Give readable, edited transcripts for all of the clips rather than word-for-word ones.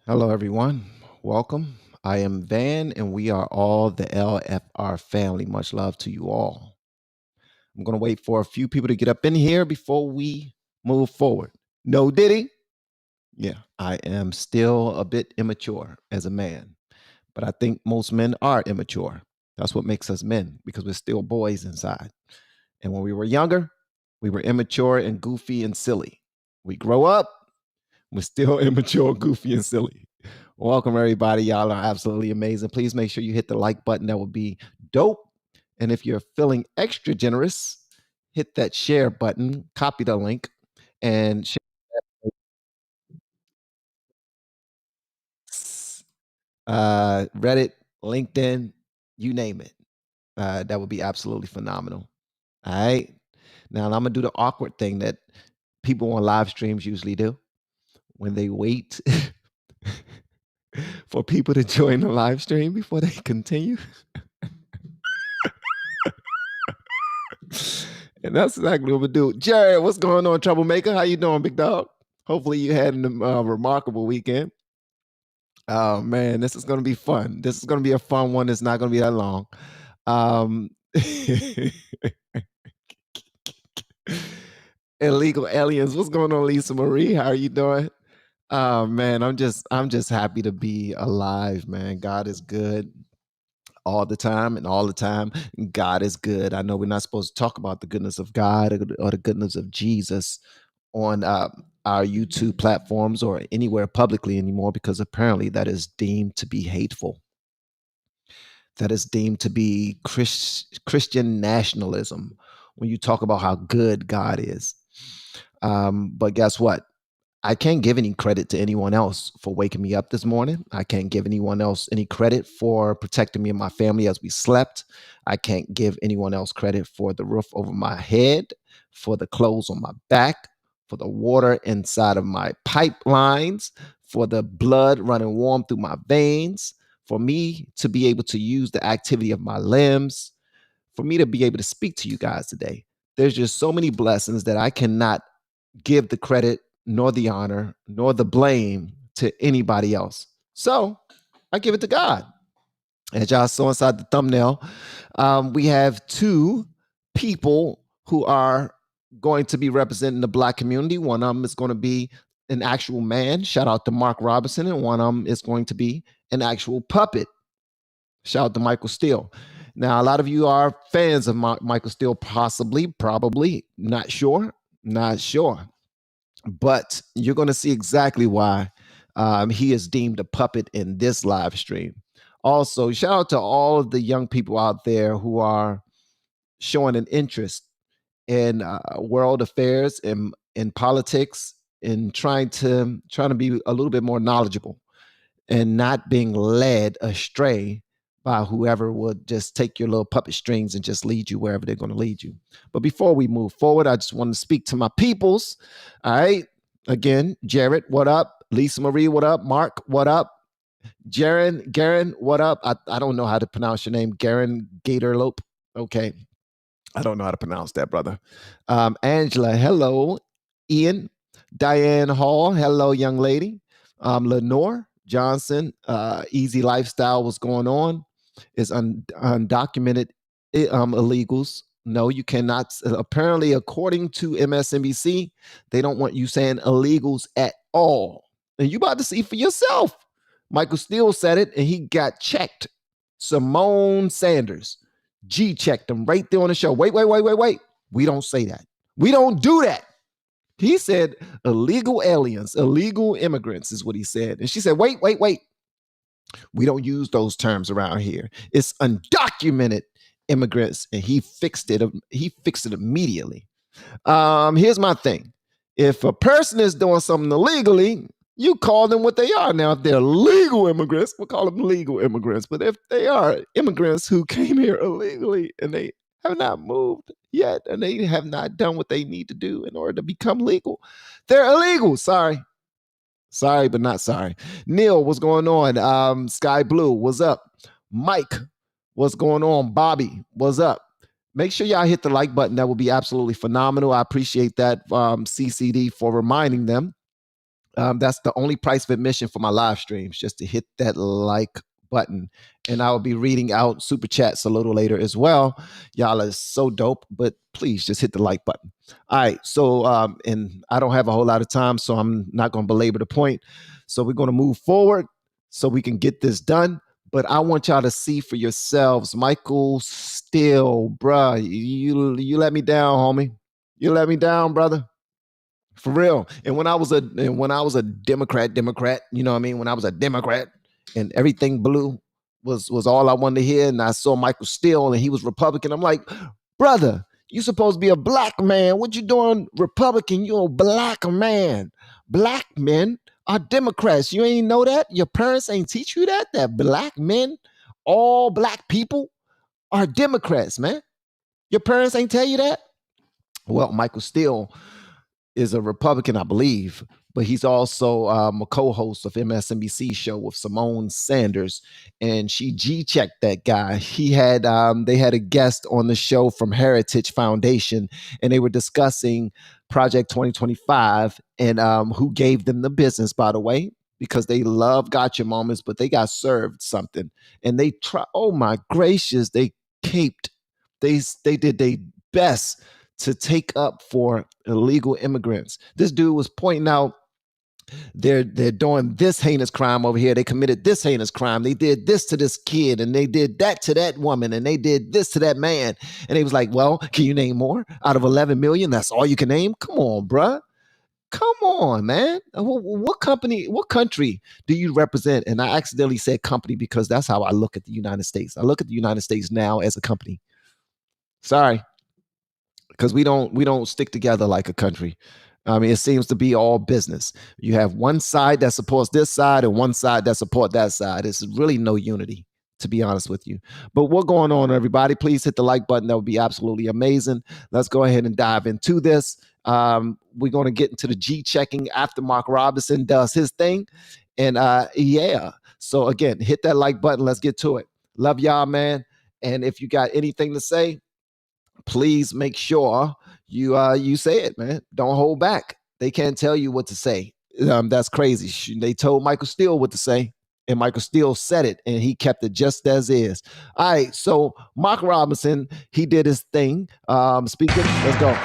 Hello, everyone. Welcome. I am Van, and we are all the LFR family. Much love to you all. I'm going to wait for a few people to get up in here before we move forward. No Diddy? Yeah, I am still a bit immature as a man, but I think most men are immature. That's what makes us men because we're still boys inside. And when we were younger, we were immature and goofy and silly. We grow up, we're still immature, goofy, and silly. Welcome, everybody. Y'all are absolutely amazing. Please make sure you hit the like button. That would be dope. And if you're feeling extra generous, hit that share button, copy the link, and share Reddit, LinkedIn, you name it. That would be absolutely phenomenal. All right. Now, I'm going to do the awkward thing that people on live streams usually do when they wait for people to join the live stream before they continue. And that's exactly what we do. Jared, what's going on, troublemaker? How you doing, big dog? Hopefully you had a remarkable weekend. Oh man, this is going to be fun. This is going to be a fun one. It's not going to be that long. Illegal aliens. What's going on, Lisa Marie? How are you doing? Oh man, I'm just happy to be alive, man. God is good all the time, and all the time God is good. I know we're not supposed to talk about the goodness of God or the goodness of Jesus on our YouTube platforms or anywhere publicly anymore because apparently that is deemed to be hateful. That is deemed to be Christian nationalism when you talk about how good God is. But guess what? I can't give any credit to anyone else for waking me up this morning. I can't give anyone else any credit for protecting me and my family as we slept. I can't give anyone else credit for the roof over my head, for the clothes on my back, for the water inside of my pipelines, for the blood running warm through my veins, for me to be able to use the activity of my limbs, for me to be able to speak to you guys today. There's just so many blessings that I cannot give the credit nor the honor nor the blame to anybody else. So I give it to God. As y'all saw inside the thumbnail, we have two people who are going to be representing the Black community. One of them is going to be an actual man. Shout out to Mark Robinson. And one of them is going to be an actual puppet. Shout out to Michael Steele. Now, a lot of you are fans of Michael Steele, possibly, probably, not sure. But you're going to see exactly why he is deemed a puppet in this live stream. Also, shout out to all of the young people out there who are showing an interest in world affairs, in politics, in trying to be a little bit more knowledgeable and not being led astray by whoever would just take your little puppet strings and just lead you wherever they're going to lead you. But before we move forward, I just want to speak to my peoples. All right. Again, Jared, what up? Lisa Marie, what up? Mark, what up? Garen, what up? I don't know how to pronounce your name. Garen Gatorlope. Okay. I don't know how to pronounce that, brother. Angela, hello. Ian, Diane Hall, hello, young lady. Lenore Johnson, Easy Lifestyle, what's going on? Is undocumented illegals. No, you cannot. Apparently, according to MSNBC, they don't want you saying illegals at all. And you about to see for yourself. Michael Steele said it, and he got checked. Simone Sanders, G checked him right there on the show. Wait. We don't say that. We don't do that. He said illegal aliens, illegal immigrants is what he said. And she said, wait. We don't use those terms around here. It's undocumented immigrants. And he fixed it. He fixed it immediately. Here's my thing. If a person is doing something illegally, you call them what they are. Now, if they're legal immigrants, we'll call them legal immigrants. But if they are immigrants who came here illegally and they have not moved yet and they have not done what they need to do in order to become legal, they're illegal. Sorry, but not sorry. Neil, what's going on? Sky Blue, what's up? Mike, what's going on? Bobby, what's up? Make sure y'all hit the like button. That would be absolutely phenomenal. I appreciate that, CCD, for reminding them. That's the only price of admission for my live streams, just to hit that like button. And I will be reading out super chats a little later as well. Y'all are so dope, but please just hit the like button. All right. So, and I don't have a whole lot of time, so I'm not going to belabor the point. So we're going to move forward so we can get this done. But I want y'all to see for yourselves. Michael Steele, bruh, you let me down, homie. You let me down, brother. For real. And when I was a Democrat, you know what I mean? When I was a Democrat and everything blue was all I wanted to hear, and I saw Michael Steele and he was Republican, I'm like, brother, you supposed to be a black man. What you doing Republican? You're a black man. Black men are Democrats. You ain't know that? Your parents ain't teach you that black men, all black people are Democrats, man. Your parents ain't tell you that? Well, Michael Steele is a Republican, I believe, but he's also a co-host of MSNBC show with Simone Sanders, and she G-checked that guy. He had they had a guest on the show from Heritage Foundation, and they were discussing Project 2025 and who gave them the business, by the way, because they love gotcha moments, but they got served something, and they try. Oh my gracious, they caped. They did their best to take up for illegal immigrants. This dude was pointing out they're doing this heinous crime over here. They committed this heinous crime. They did this to this kid, and they did that to that woman, and they did this to that man. And he was like, well, can you name more? Out of 11 million, that's all you can name? Come on, bruh. Come on, man. What country do you represent? And I accidentally said company because that's how I look at the United States. I look at the United States now as a company. Sorry. Because we don't stick together like a country. I mean, it seems to be all business. You have one side that supports this side and one side that supports that side. It's really no unity, to be honest with you. But what's going on, everybody? Please hit the like button. That would be absolutely amazing. Let's go ahead and dive into this. We're going to get into the G-checking after Mark Robinson does his thing. And yeah, so again, hit that like button. Let's get to it. Love y'all, man. And if you got anything to say, please make sure you say it, man. Don't hold back. They can't tell you what to say. That's crazy. They told Michael Steele what to say, and Michael Steele said it, and he kept it just as is. All right, so Mark Robinson, he did his thing. Speaking, let's go.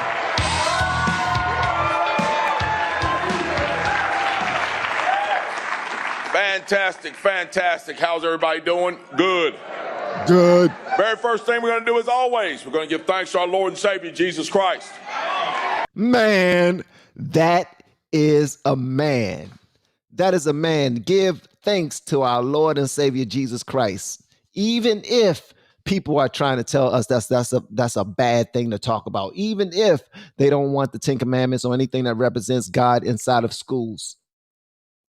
Fantastic. How's everybody doing? Good. Good. Very first thing we're going to do, as always, we're going to give thanks to our Lord and Savior, Jesus Christ. Man, that is a man. That is a man. Give thanks to our Lord and Savior, Jesus Christ. Even if people are trying to tell us that's a bad thing to talk about, even if they don't want the Ten Commandments or anything that represents God inside of schools,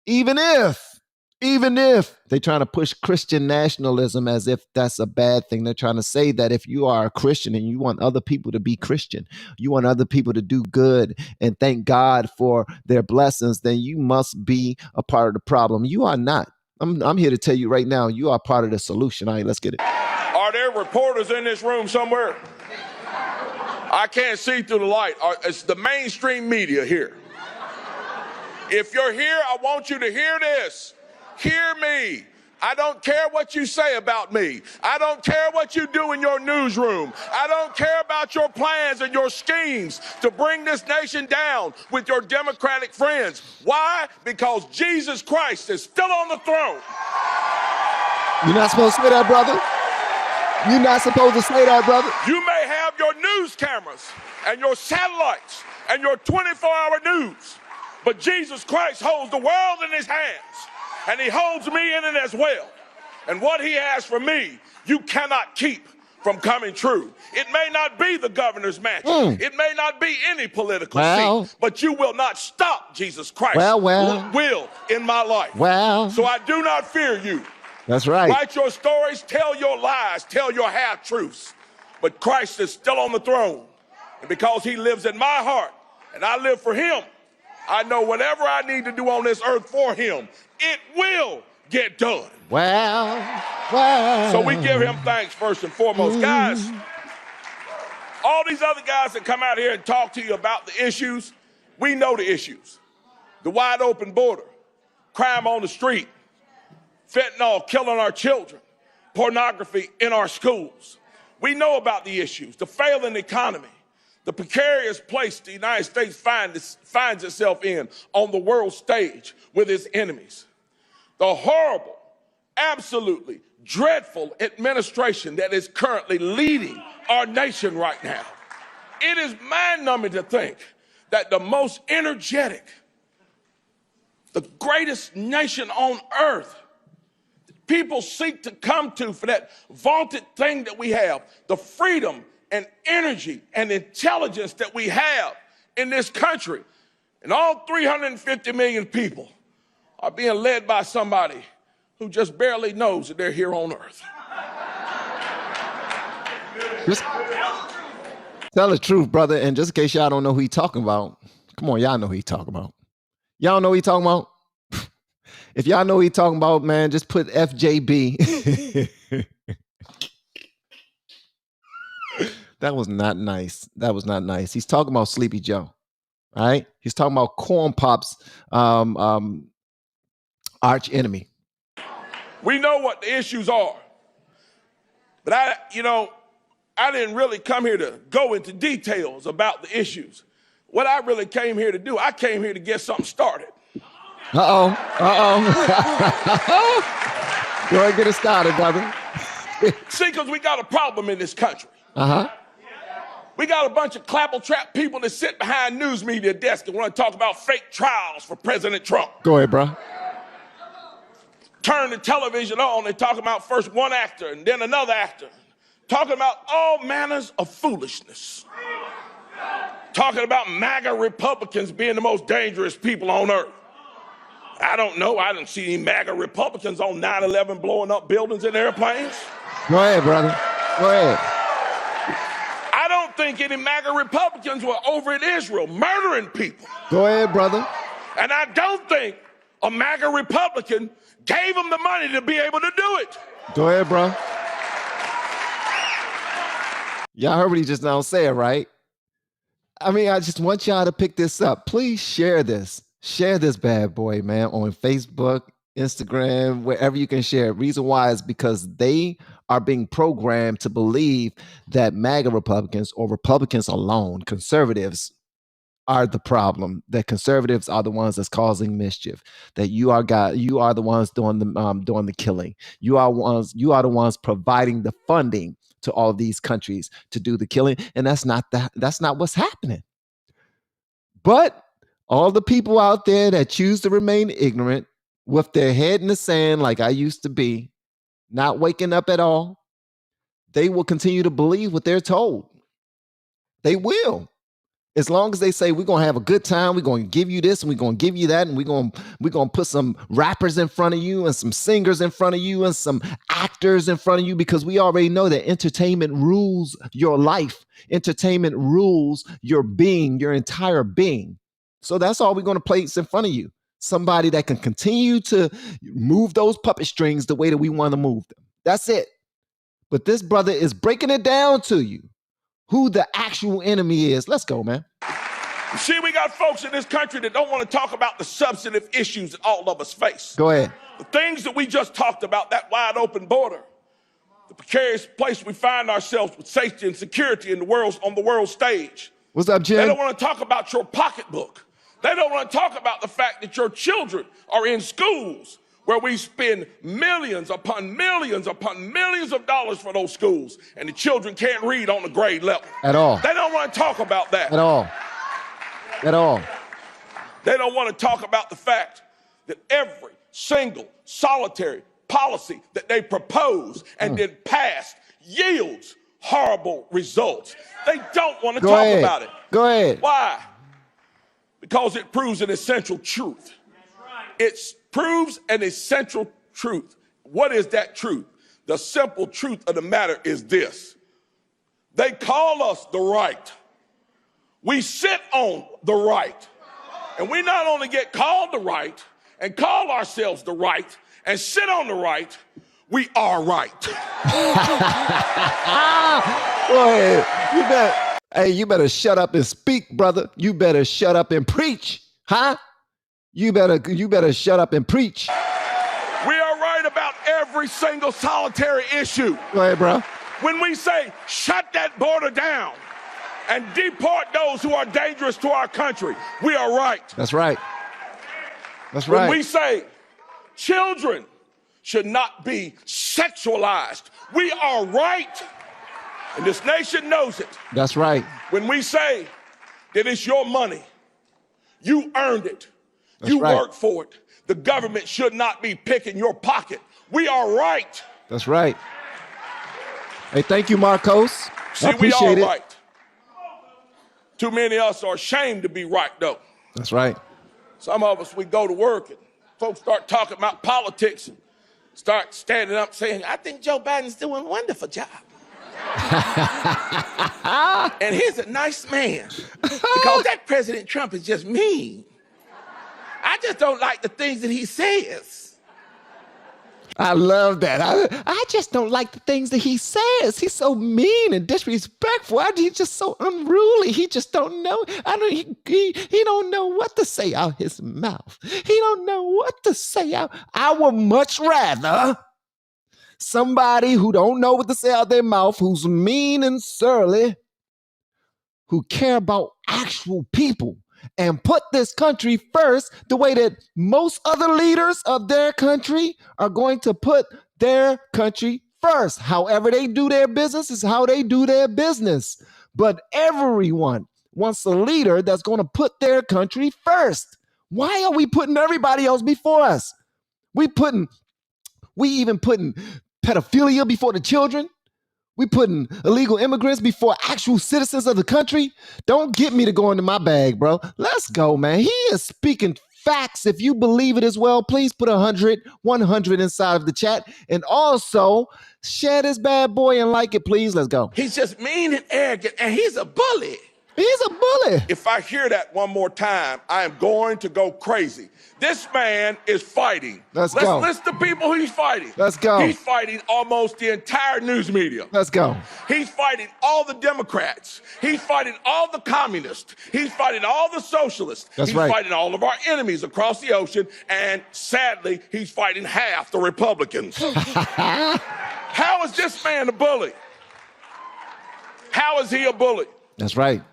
even if they're trying to push Christian nationalism as if that's a bad thing. They're trying to say that if you are a Christian and you want other people to be Christian, you want other people to do good and thank God for their blessings, then you must be a part of the problem. You are not. I'm here to tell you right now, you are part of the solution. All right, let's get it. Are there reporters in this room somewhere? I can't see through the light. It's the mainstream media here. If you're here, I want you to hear this. Hear me. I don't care what you say about me. I don't care what you do in your newsroom. I don't care about your plans and your schemes to bring this nation down with your Democratic friends. Why? Because Jesus Christ is still on the throne. You're not supposed to say that, brother. You're not supposed to say that, brother. You may have your news cameras and your satellites and your 24-hour news, but Jesus Christ holds the world in his hands. And he holds me in it as well. And what he has for me, you cannot keep from coming true. It may not be the governor's mansion. It may not be any political seat, but you will not stop Jesus Christ will in my life. So I do not fear you. That's right. Write your stories, tell your lies, tell your half-truths. But Christ is still on the throne. And because he lives in my heart and I live for him, I know whatever I need to do on this earth for him, it will get done. Wow. So we give him thanks first and foremost. Guys, all these other guys that come out here and talk to you about the issues, we know the issues. the wide open border, crime on the street, fentanyl killing our children, pornography in our schools. We know about the issues, the failing economy, the precarious place the United States finds itself in on the world stage with its enemies, the horrible, absolutely dreadful administration that is currently leading our nation right now. It is mind-numbing to think that the most energetic, the greatest nation on earth, people seek to come to for that vaunted thing that we have, the freedom and energy and intelligence that we have in this country. And all 350 million people are being led by somebody who just barely knows that they're here on earth. Just tell the truth, brother. And just in case y'all don't know who he talking about, come on, y'all know who he talking about. Y'all know who he talking about? If y'all know what he's talking about, man, just put FJB. That was not nice. That was not nice. He's talking about Sleepy Joe, all right? He's talking about Corn Pop's arch enemy. We know what the issues are, but I didn't really come here to go into details about the issues. What I really came here to do, I came here to get something started. Uh-oh. Go ahead and get it started, brother. See, because we got a problem in this country. Uh-huh. We got a bunch of clapper-trap people that sit behind news media desks and want to talk about fake trials for President Trump. Go ahead, bro. Turn the television on, they talk about first one actor and then another actor. Talking about all manners of foolishness. Talking about MAGA Republicans being the most dangerous people on earth. I don't know. I didn't see any MAGA Republicans on 9/11 blowing up buildings and airplanes. Go ahead, brother. Go ahead. I don't think any MAGA Republicans were over in Israel murdering people. Go ahead, brother. And I don't think a MAGA Republican gave them the money to be able to do it. Go ahead, bro. Y'all heard what he just now said, right? I mean, I just want y'all to pick this up. Please share this. Share this bad boy, man, on Facebook, Instagram, wherever you can share it. Reason why is because they are being programmed to believe that MAGA Republicans or Republicans alone, conservatives, are the problem. That conservatives are the ones that's causing mischief. That you are the ones doing the killing. You are the ones providing the funding to all of these countries to do the killing, and that's not what's happening. But all the people out there that choose to remain ignorant with their head in the sand, like I used to be, not waking up at all, they will continue to believe what they're told. They will. As long as they say, we're going to have a good time, we're going to give you this, and we're going to give you that, and we're going to put some rappers in front of you and some singers in front of you and some actors in front of you, because we already know that entertainment rules your life. Entertainment rules your being, your entire being. So that's all we're going to place in front of you. Somebody that can continue to move those puppet strings the way that we want to move them. That's it. But this brother is breaking it down to you who the actual enemy is. Let's go, man. You see, we got folks in this country that don't want to talk about the substantive issues that all of us face. Go ahead. The things that we just talked about, that wide open border, the precarious place we find ourselves with safety and security on the world stage. What's up, Jim? They don't want to talk about your pocketbook. They don't want to talk about the fact that your children are in schools where we spend millions upon millions upon millions of dollars for those schools, and the children can't read on the grade level. At all. They don't want to talk about that. At all. At all. They don't want to talk about the fact that every single solitary policy that they propose and then pass yields horrible results. They don't want to talk about it. Go ahead. Why? Because it proves an essential truth. It proves an essential truth. What is that truth? The simple truth of the matter is this. They call us the right. We sit on the right. And we not only get called the right and call ourselves the right and sit on the right, we are right. Boy, you better shut up and speak, brother. You better shut up and preach, huh? You better shut up and preach. We are right about every single solitary issue. Go ahead, bro. When we say, shut that border down and deport those who are dangerous to our country, we are right. That's right. That's right. When we say, children should not be sexualized, we are right. And this nation knows it. That's right. When we say that it's your money, you earned it, That's you right. worked for it, the government should not be picking your pocket. We are right. That's right. Hey, thank you, Marcos. See, I we are appreciate it. right. Too many of us are ashamed to be right, though. That's right. Some of us, we go to work and folks start talking about politics and start standing up saying, I think Joe Biden's doing a wonderful job. And he's a nice man. Because that President Trump is just mean. I just don't like the things that he says. I love that. I just don't like the things that he says. He's so mean and disrespectful. He's just so unruly. He just don't know. He don't know what to say out his mouth. He don't know what to say out. I would much rather somebody who don't know what to say out their mouth, who's mean and surly, who care about actual people and put this country first the way that most other leaders of their country are going to put their country first. However they do their business is how they do their business. But everyone wants a leader that's going to put their country first. Why are we putting everybody else before us? We even putting pedophilia before the children. We putting illegal immigrants before actual citizens of the country. Don't get me to go into my bag, bro. Let's go, man. He is speaking facts. If you believe it as well, please put 100 inside of the chat. And also, share this bad boy and like it, please. Let's go. He's just mean and arrogant, and he's a bully. He's a bully. If I hear that one more time, I am going to go crazy. This man is fighting. Let's go. Listen to people he's fighting. Let's go. He's fighting almost the entire news media. Let's go. He's fighting all the Democrats. He's fighting all the communists. He's fighting all the socialists. That's he's right. fighting all of our enemies across the ocean. And sadly, he's fighting half the Republicans. How is this man a bully? How is he a bully? That's right.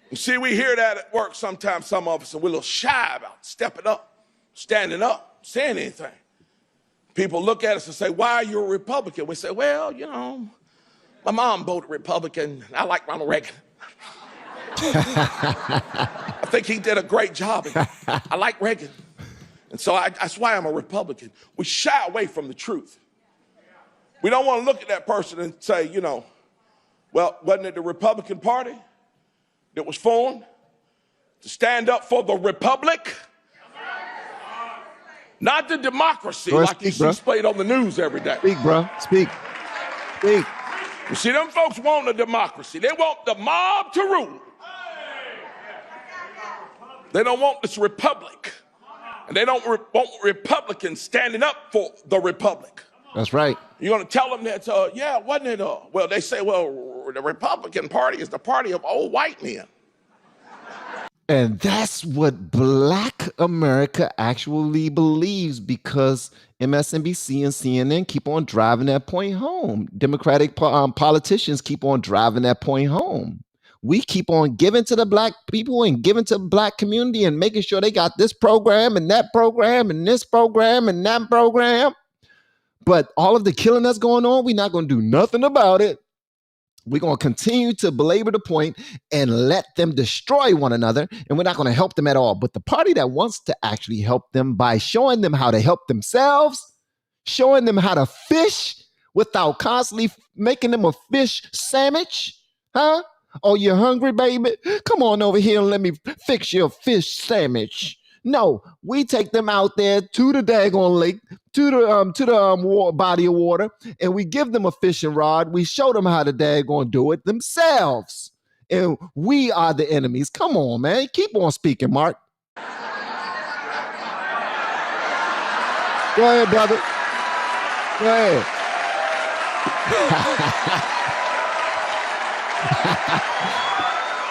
You see, we hear that at work sometimes, some of us, and we're a little shy about stepping up, standing up, saying anything. People look at us and say, why are you a Republican? We say, well, you know, my mom voted Republican. I like Ronald Reagan. I think he did a great job. I like Reagan. And so that's why I'm a Republican. We shy away from the truth. We don't want to look at that person and say, you know, well, wasn't it the Republican Party that was formed to stand up for the republic, not the democracy like you see displayed on the news every day. Speak, bro. Speak. Speak. You see, them folks want a democracy. They want the mob to rule. They don't want this republic. And they don't want Republicans standing up for the republic. That's right. You're going to tell them that, yeah, wasn't it? Well, they say, well, the Republican Party is the party of old white men. And that's what Black America actually believes, because MSNBC and CNN keep on driving that point home. Democratic politicians keep on driving that point home. We keep on giving to the Black people and giving to the Black community and making sure they got this program and that program and this program and that program. But all of the killing that's going on, we're not going to do nothing about it. We're going to continue to belabor the point and let them destroy one another, and we're not going to help them at all. But the party that wants to actually help them by showing them how to help themselves, showing them how to fish without constantly making them a fish sandwich, huh? Oh, you hungry, baby? Come on over here and let me fix your fish sandwich. No, we take them out there to the daggone lake, to the body of water, and we give them a fishing rod. We show them how to daggone do it themselves. And we are the enemies. Come on, man. Keep on speaking, Mark. Go ahead, brother. Go ahead.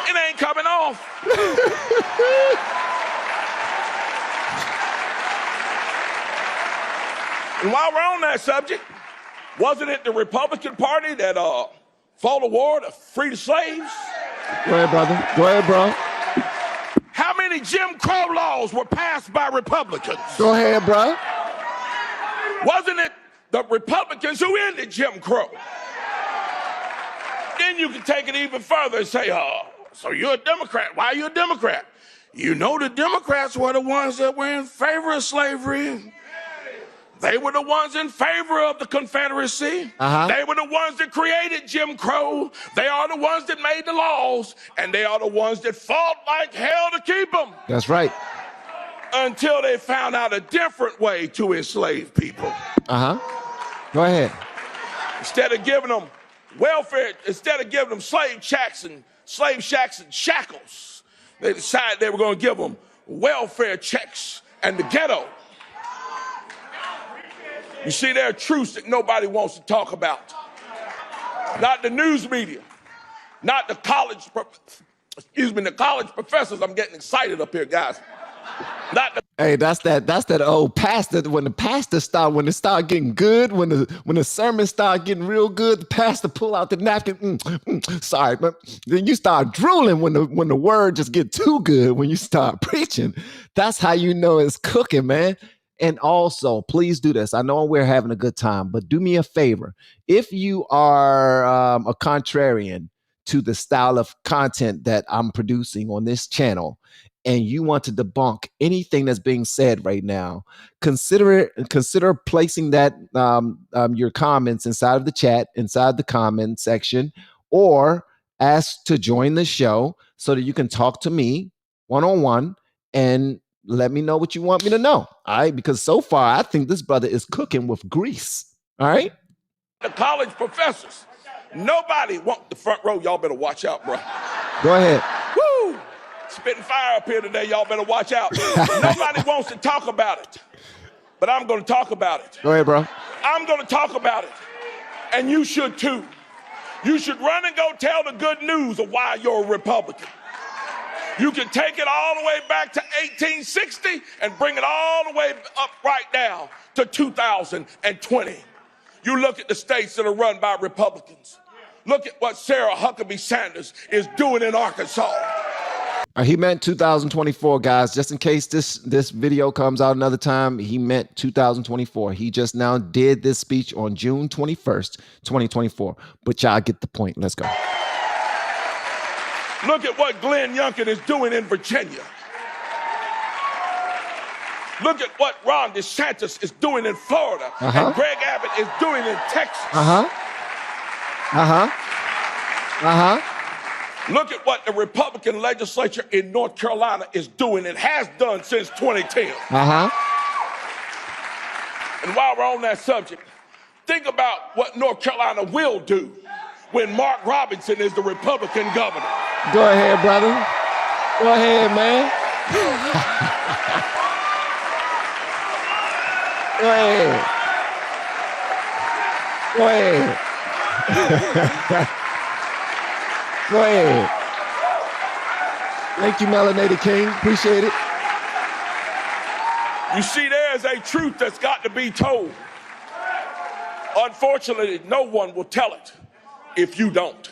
It ain't coming off. And while we're on that subject, wasn't it the Republican Party that fought a war to free the slaves? Go ahead, brother. Go ahead, bro. How many Jim Crow laws were passed by Republicans? Go ahead, bro. Wasn't it the Republicans who ended Jim Crow? Then you can take it even further and say, so you're a Democrat. Why are you a Democrat? You know the Democrats were the ones that were in favor of slavery. They were the ones in favor of the Confederacy. They were the ones that created Jim Crow. They are the ones that made the laws, and they are the ones that fought like hell to keep them. That's right. Until they found out a different way to enslave people. Go ahead. Instead of giving them welfare, instead of giving them slave shacks and shackles, they decided they were going to give them welfare checks and the ghetto. You see, there are truths that nobody wants to talk about. Not the news media, not the college, the college professors. I'm getting excited up here, guys. Not the Hey, that's that old pastor. When it start getting good, when the sermon start getting real good, the pastor pull out the napkin. Sorry, but then you start drooling when the word just get too good. When you start preaching, that's how you know it's cooking, man. And also, please do this. I know we're having a good time, but do me a favor. If you are a contrarian to the style of content that I'm producing on this channel, and you want to debunk anything that's being said right now, consider placing that your comments inside of the chat, inside the comment section, or ask to join the show so that you can talk to me one-on-one and let me know what you want me to know. All right, because so far I think this brother is cooking with grease. All right, the college professors. Nobody want the front row. Y'all better watch out, bro. Go ahead. Woo! Spitting fire up here today. Y'all better watch out. Nobody wants to talk about it, but I'm going to talk about it. Go ahead, bro. I'm going to talk about it, and you should too. You should run and go tell the good news of why you're a Republican. You can take it all the way back to 1860 and bring it all the way up right now to 2020. You look at the states that are run by Republicans. Look at what Sarah Huckabee Sanders is doing in Arkansas. He meant 2024, guys. Just in case this video comes out another time, he meant 2024. He just now did this speech on June 21st, 2024. But y'all get the point. Let's go. Look at what Glenn Youngkin is doing in Virginia. Look at what Ron DeSantis is doing in Florida. And Greg Abbott is doing in Texas. Look at what the Republican legislature in North Carolina is doing and has done since 2010. And while we're on that subject, think about what North Carolina will do when Mark Robinson is the Republican governor. Go ahead, brother. Go ahead, man. Go ahead. Go ahead. Go ahead. Thank you, Melanated King. Appreciate it. You see, there's a truth that's got to be told. Unfortunately, no one will tell it if you don't.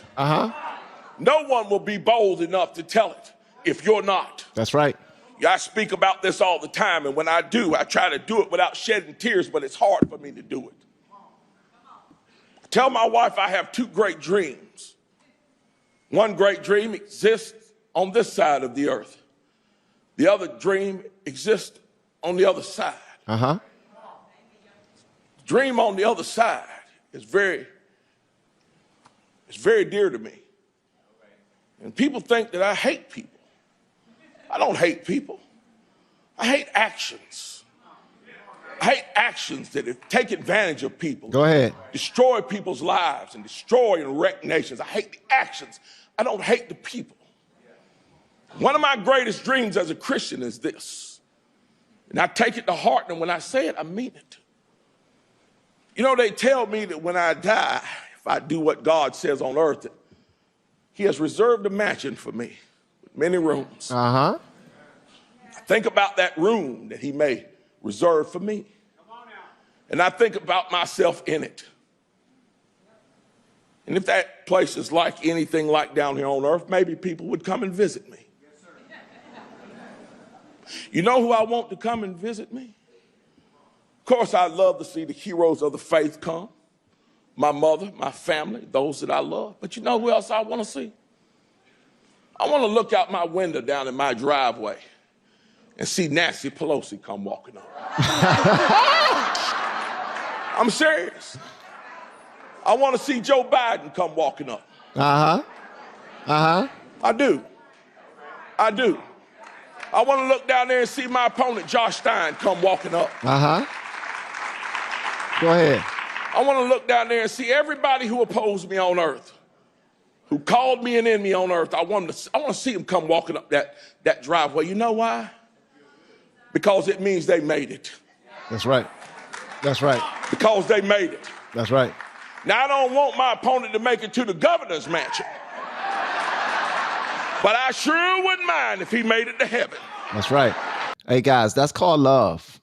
No one will be bold enough to tell it if you're not. That's right. I speak about this all the time, and when I do, I try to do it without shedding tears, but it's hard for me to do it. I tell my wife I have two great dreams. One great dream exists on this side of the earth. The other dream exists on the other side. Dream on the other side is very dear to me. And people think that I hate people. I don't hate people. I hate actions. I hate actions that take advantage of people. Go ahead. Destroy people's lives and destroy and wreck nations. I hate the actions. I don't hate the people. One of my greatest dreams as a Christian is this. And I take it to heart, and when I say it, I mean it. You know, they tell me that when I die, if I do what God says on earth, that He has reserved a mansion for me with many rooms. I think about that room that He may reserve for me. And I think about myself in it. And if that place is like anything like down here on earth, maybe people would come and visit me. You know who I want to come and visit me? Of course, I'd love to see the heroes of the faith come. My mother, my family, those that I love. But you know who else I want to see? I want to look out my window down in my driveway and see Nancy Pelosi come walking up. I'm serious. I want to see Joe Biden come walking up. I do. I do. I want to look down there and see my opponent, Josh Stein, come walking up. Go ahead. I want to look down there and see everybody who opposed me on earth, who called me an enemy on earth. I want to see them come walking up that driveway. You know why? Because it means they made it. That's right. That's right. Because they made it. That's right. Now, I don't want my opponent to make it to the governor's mansion. But I sure wouldn't mind if he made it to heaven. That's right. Hey, guys, that's called love.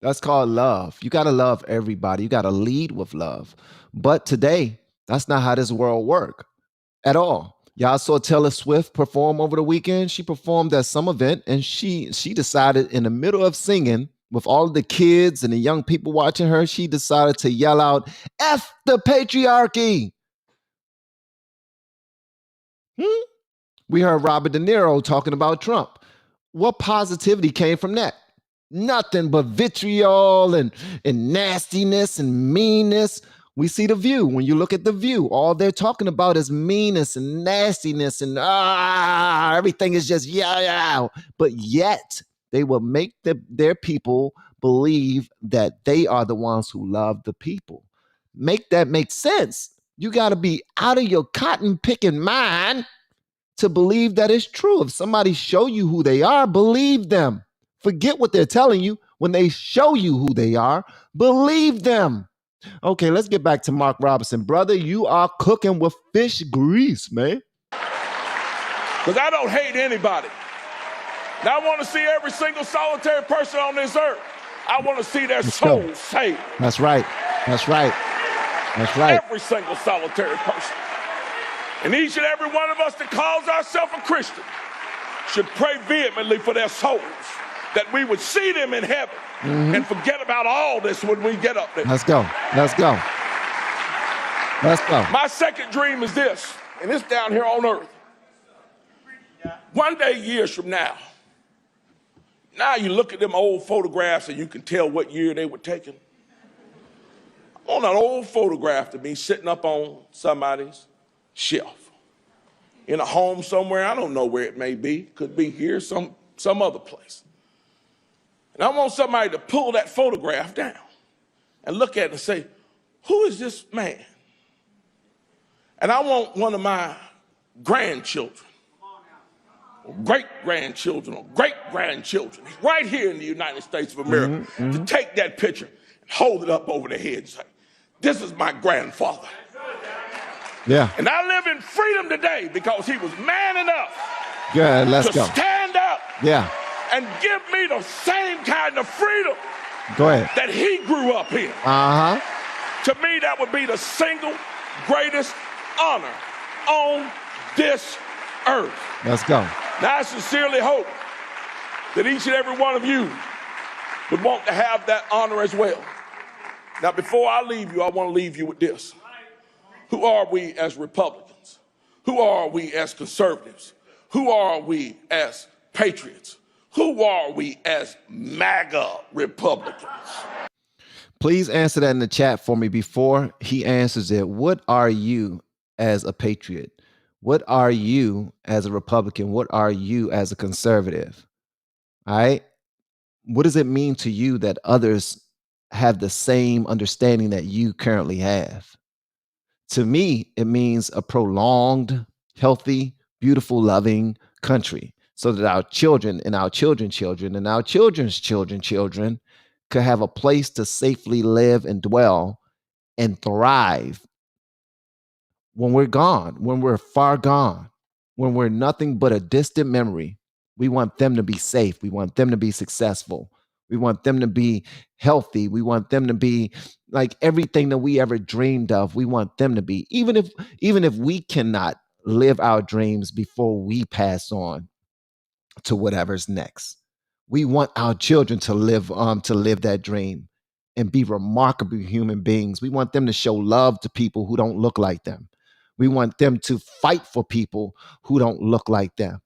That's called love. You got to love everybody. You got to lead with love. But today, that's not how this world works at all. Y'all saw Taylor Swift perform over the weekend. She performed at some event, and she decided in the middle of singing, with all the kids and the young people watching her, she decided to yell out, "F the patriarchy." We heard Robert De Niro talking about Trump. What positivity came from that? Nothing but vitriol and nastiness and meanness. We see The View. When you look at The View, all they're talking about is meanness and nastiness and everything is just yeah. But yet they will make their people believe that they are the ones who love the people. Make that make sense. You got to be out of your cotton picking mind to believe that it's true. If somebody show you who they are, believe them. Forget what they're telling you. When they show you who they are, believe them. Okay, let's get back to Mark Robinson. Brother, you are cooking with fish grease, man. Because I don't hate anybody. Now, I want to see every single solitary person on this earth. I want to see their soul saved. That's right. That's right. That's right. Every single solitary person. And each and every one of us that calls ourselves a Christian should pray vehemently for their souls, that we would see them in heaven and forget about all this when we get up there. Let's go. Let's go. Let's go. My second dream is this, and it's down here on earth. One day, years from now you look at them old photographs and you can tell what year they were taken. I want an old photograph to be sitting up on somebody's shelf in a home somewhere. I don't know where it may be. Could be here, some other place. And I want somebody to pull that photograph down and look at it and say, who is this man? And I want one of my grandchildren, or great-grandchildren, or great-grandchildren, right here in the United States of America, to take that picture and hold it up over their head and say, this is my grandfather. Yeah. And I live in freedom today because he was man enough to stand up and give me the same kind of freedom that he grew up in. To me, that would be the single greatest honor on this earth. Let's go. Now, I sincerely hope that each and every one of you would want to have that honor as well. Now, before I leave you, I want to leave you with this. Who are we as Republicans? Who are we as conservatives? Who are we as patriots? Who are we as MAGA Republicans? Please answer that in the chat for me before he answers it. What are you as a patriot? What are you as a Republican? What are you as a conservative? All right. What does it mean to you that others have the same understanding that you currently have? To me, it means a prolonged, healthy, beautiful, loving country so that our children and our children's children and our children's children could have a place to safely live and dwell and thrive when we're gone, when we're far gone, when we're nothing but a distant memory. We want them to be safe. We want them to be successful. We want them to be healthy. We want them to be like everything that we ever dreamed of. We want them to be, even if we cannot live our dreams before we pass on to whatever's next. We want our children to live that dream and be remarkable human beings. We want them to show love to people who don't look like them. We want them to fight for people who don't look like them.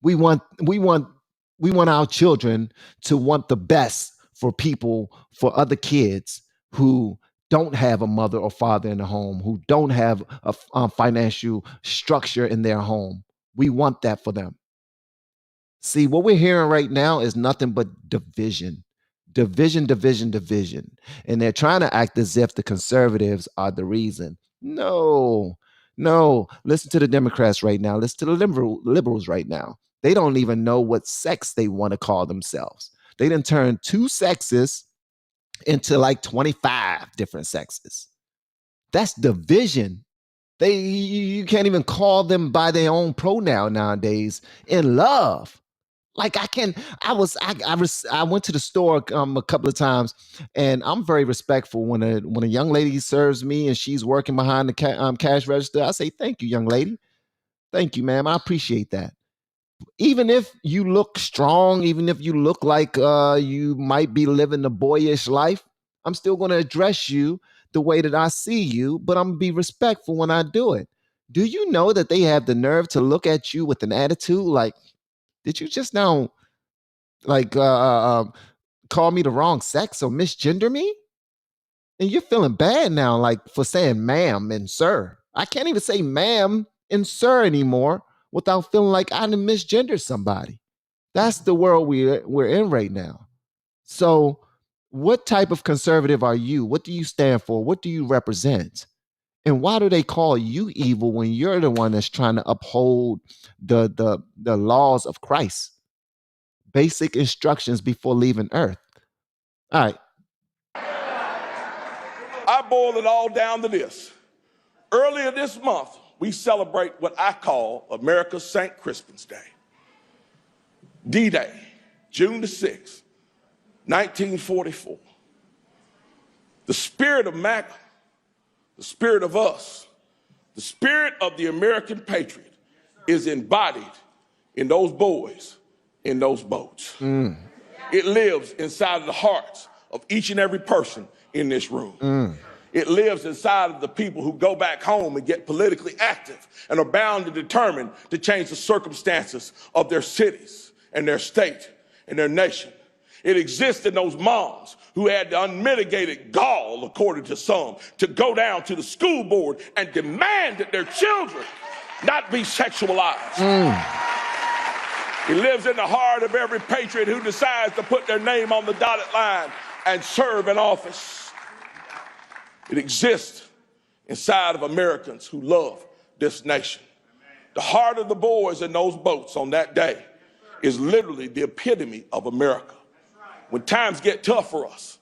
We want our children to want the best for people, for other kids who don't have a mother or father in the home, who don't have a financial structure in their home. We want that for them. See, what we're hearing right now is nothing but division. Division, division, division. And they're trying to act as if the conservatives are the reason. No, no. Listen to the Democrats right now. Listen to the liberals right now. They don't even know what sex they want to call themselves. They done turned 2 sexes into like 25 different sexes. That's division. You can't even call them by their own pronoun nowadays in love. Like I went to the store a couple of times, and I'm very respectful when a young lady serves me and she's working behind the cash register. I say, "Thank you, young lady. Thank you, ma'am. I appreciate that." Even if you look strong, even if you look like you might be living a boyish life, I'm still going to address you the way that I see you, but I'm going to be respectful when I do it. Do you know that they have the nerve to look at you with an attitude like, did you just now like call me the wrong sex or misgender me? And you're feeling bad now, like for saying ma'am and sir. I can't even say ma'am and sir anymore without feeling like I done misgendered somebody. That's the world we're in right now. So what type of conservative are you? What do you stand for? What do you represent? And why do they call you evil when you're the one that's trying to uphold the laws of Christ? Basic instructions before leaving Earth. All right. I boil it all down to this. Earlier this month, we celebrate what I call America's St. Crispin's Day. D-Day, June the 6th, 1944. The spirit of Mac, the spirit of us, the spirit of the American patriot is embodied in those boys in those boats. It lives inside of the hearts of each and every person in this room. It lives inside of the people who go back home and get politically active and are bound and determined to change the circumstances of their cities and their state and their nation. It exists in those moms who had the unmitigated gall, according to some, to go down to the school board and demand that their children not be sexualized. It lives in the heart of every patriot who decides to put their name on the dotted line and serve in office. It exists inside of Americans who love this nation. The heart of the boys in those boats on that day is literally the epitome of America. When times get tough for us,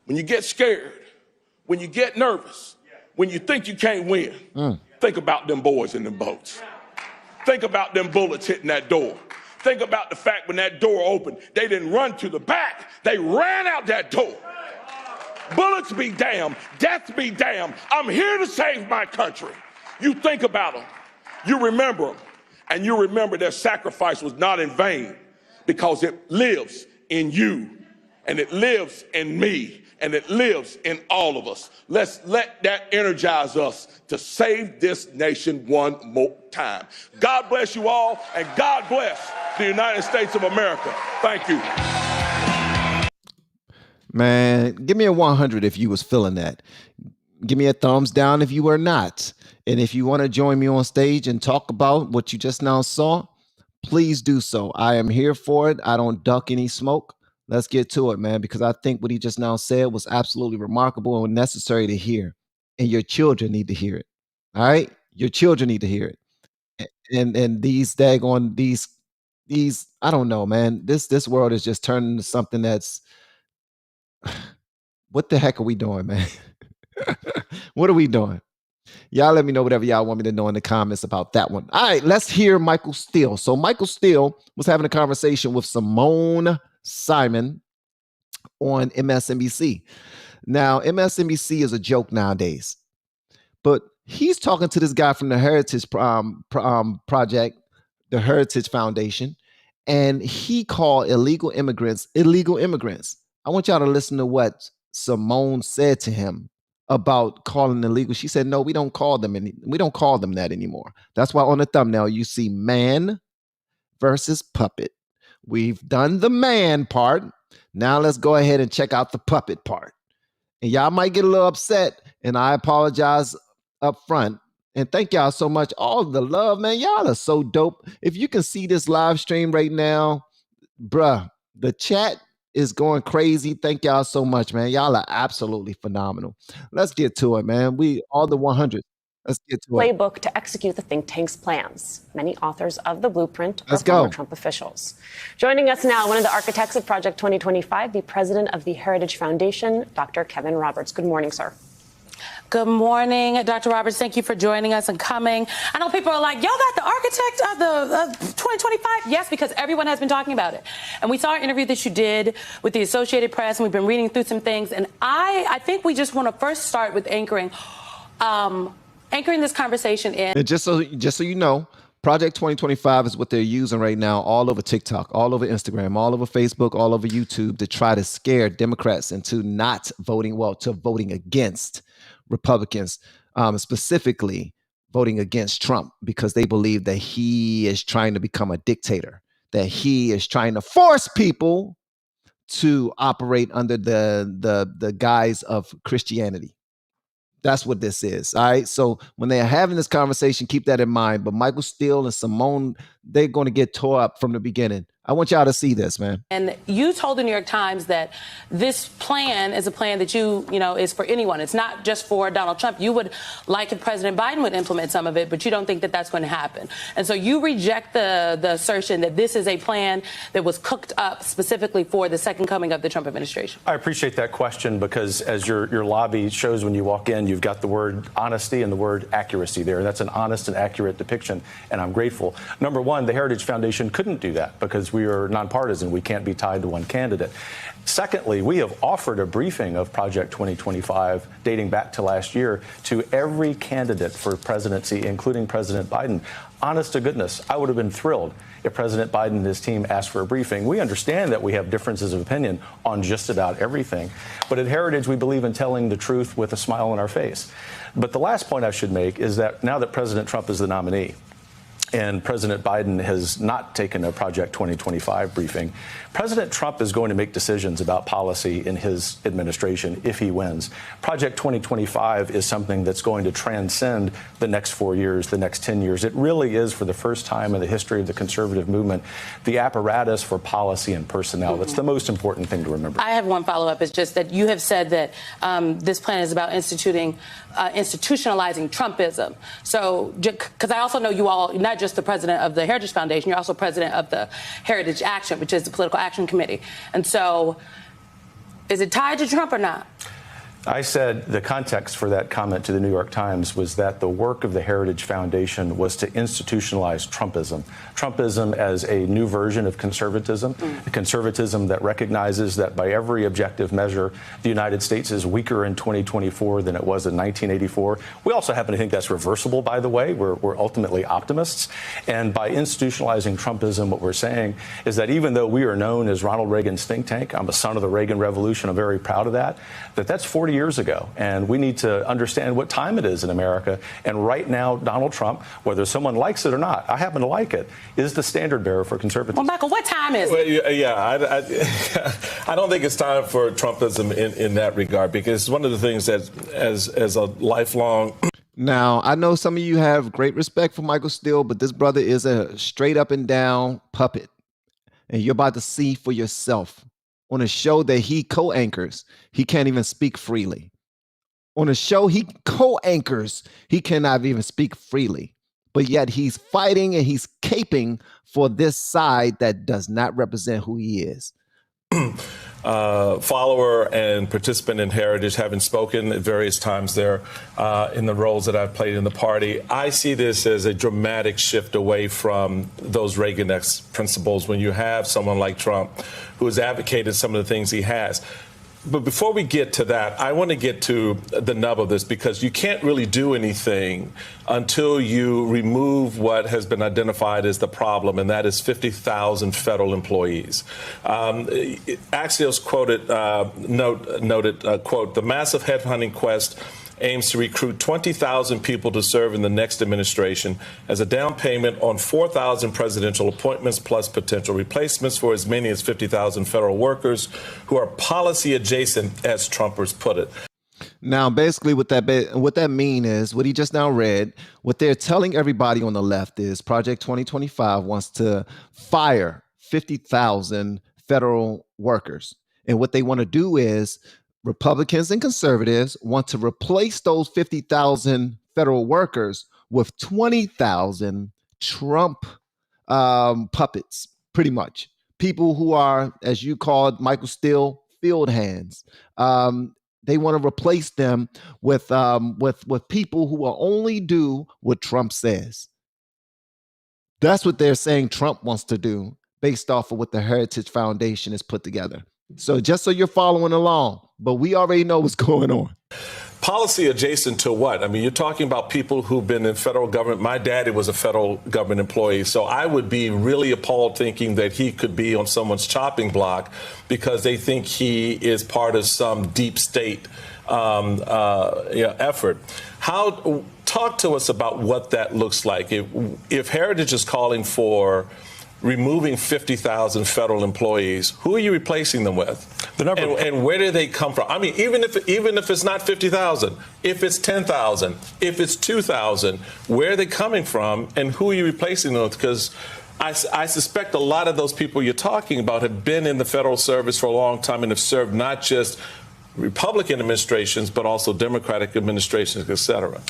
when you get scared, when you get nervous, when you think you can't win, think about them boys in them boats. Think about them bullets hitting that door. Think about the fact when that door opened, they didn't run to the back, they ran out that door. Bullets be damned, death be damned. I'm here to save my country. You think about them, you remember them, and you remember their sacrifice was not in vain because it lives in you, and it lives in me, and it lives in all of us. Let's let that energize us to save this nation one more time. God bless you all, and God bless the United States of America. Thank you. Man, give me a 100 if you was feeling that. Give me a thumbs down if you were not. And if you want to join me on stage and talk about what you just now saw, please do so. I am here for it. I don't duck any smoke. Let's get to it, man, because I think what he just now said was absolutely remarkable and necessary to hear. And your children need to hear it. All right? Your children need to hear it. And these daggone these I don't know, man. This world is just turning into something that's what the heck are we doing, man? What are we doing? Y'all let me know whatever y'all want me to know in the comments about that one. All right, let's hear Michael Steele. So Michael Steele was having a conversation with Simone Simon on MSNBC. Now, MSNBC is a joke nowadays, but he's talking to this guy from the Heritage Project, the Heritage Foundation, and he called illegal immigrants illegal immigrants. I want y'all to listen to what Simone said to him about calling illegal. She said, "No, we don't call them that anymore." That's why on the thumbnail you see man versus puppet. We've done the man part. Now let's go ahead and check out the puppet part. And y'all might get a little upset, and I apologize up front. And thank y'all so much. All the love, man. Y'all are so dope. If you can see this live stream right now, bruh, the chat is going crazy. Thank y'all so much, man. Y'all are absolutely phenomenal. Let's get to it, man. We all the 100. Let's get to it. Playbook to execute the think tank's plans. Many authors of the blueprint are Let's go. former Trump officials. Joining us now, one of the architects of Project 2025, the president of the Heritage Foundation, Dr. Kevin Roberts. Good morning, sir. Good morning, Dr. Roberts. Thank you for joining us and coming. I know people are like, y'all got the architect of the 2025? Yes, because everyone has been talking about it. And we saw an interview that you did with the Associated Press, and we've been reading through some things. And I think we just want to first start with anchoring this conversation in. And just so you know, Project 2025 is what they're using right now all over TikTok, all over Instagram, all over Facebook, all over YouTube to try to scare Democrats into not voting, to voting against Republicans, specifically voting against Trump, because they believe that he is trying to become a dictator, that he is trying to force people to operate under the guise of Christianity. That's what this is. All right. So when they're having this conversation, keep that in mind. But Michael Steele and Simone, they're going to get tore up from the beginning. I want y'all to see this, man. And you told the New York Times that this plan is a plan that you know, is for anyone. It's not just for Donald Trump. You would like if President Biden would implement some of it, but you don't think that that's going to happen. And so you reject the assertion that this is a plan that was cooked up specifically for the second coming of the Trump administration. I appreciate that question because as your lobby shows when you walk in, you've got the word honesty and the word accuracy there. That's an honest and accurate depiction, and I'm grateful. Number one, the Heritage Foundation couldn't do that because we are nonpartisan. We can't be tied to one candidate. Secondly, we have offered a briefing of Project 2025 dating back to last year to every candidate for presidency, including President Biden. Honest to goodness, I would have been thrilled if President Biden and his team asked for a briefing. We understand that we have differences of opinion on just about everything. But at Heritage, we believe in telling the truth with a smile on our face. But the last point I should make is that now that President Trump is the nominee, and President Biden has not taken a Project 2025 briefing, President Trump is going to make decisions about policy in his administration if he wins. Project 2025 is something that's going to transcend the next 4 years, the next 10 years. It really is, for the first time in the history of the conservative movement, the apparatus for policy and personnel. That's the most important thing to remember. I have one follow-up. It's just that you have said that this plan is about institutionalizing Trumpism. So, because I also know you all, not just the president of the Heritage Foundation, you're also president of the Heritage Action, which is the political action committee. And so is it tied to Trump or not? I said the context for that comment to the New York Times was that the work of the Heritage Foundation was to institutionalize Trumpism. Trumpism as a new version of conservatism, a conservatism that recognizes that by every objective measure, the United States is weaker in 2024 than it was in 1984. We also happen to think that's reversible, by the way. We're ultimately optimists. And by institutionalizing Trumpism, what we're saying is that even though we are known as Ronald Reagan's think tank, I'm a son of the Reagan Revolution, I'm very proud of that, that's 40 years ago. And we need to understand what time it is in America. And right now, Donald Trump, whether someone likes it or not, I happen to like it, is the standard bearer for conservatism. Well, Michael, what time is it? Well, yeah, I don't think it's time for Trumpism in that regard, because one of the things that as a lifelong... Now, I know some of you have great respect for Michael Steele, but this brother is a straight up and down puppet. And you're about to see for yourself. On a show that he co-anchors, he can't even speak freely. On a show he co-anchors, he cannot even speak freely. But yet he's fighting and he's caping for this side that does not represent who he is. follower and participant in Heritage, having spoken at various times there in the roles that I've played in the party, I see this as a dramatic shift away from those Reaganesque principles when you have someone like Trump who has advocated some of the things he has. But before we get to that, I want to get to the nub of this, because you can't really do anything until you remove what has been identified as the problem, and that is 50,000 federal employees. Axios noted, quote, the massive headhunting quest aims to recruit 20,000 people to serve in the next administration as a down payment on 4,000 presidential appointments plus potential replacements for as many as 50,000 federal workers who are policy adjacent, as Trumpers put it. Now, basically what that mean is what he just now read. What they're telling everybody on the left is Project 2025 wants to fire 50,000 federal workers. And what they want to do is Republicans and conservatives want to replace those 50,000 federal workers with 20,000 Trump puppets, pretty much. People who are, as you called Michael Steele, field hands. They want to replace them with people who will only do what Trump says. That's what they're saying Trump wants to do based off of what the Heritage Foundation has put together. So just so you're following along, but we already know what's going on. Policy adjacent to what? I mean, you're talking about people who've been in federal government. My daddy was a federal government employee, so I would be really appalled thinking that he could be on someone's chopping block because they think he is part of some deep state effort. Talk to us about what that looks like. If Heritage is calling for removing 50,000 federal employees, who are you replacing them with? The number, and where do they come from? I mean, even if it's not 50,000, if it's 10,000, if it's 2,000, where are they coming from, and who are you replacing them with? Because I suspect a lot of those people you're talking about have been in the federal service for a long time and have served not just Republican administrations, but also Democratic administrations, et cetera.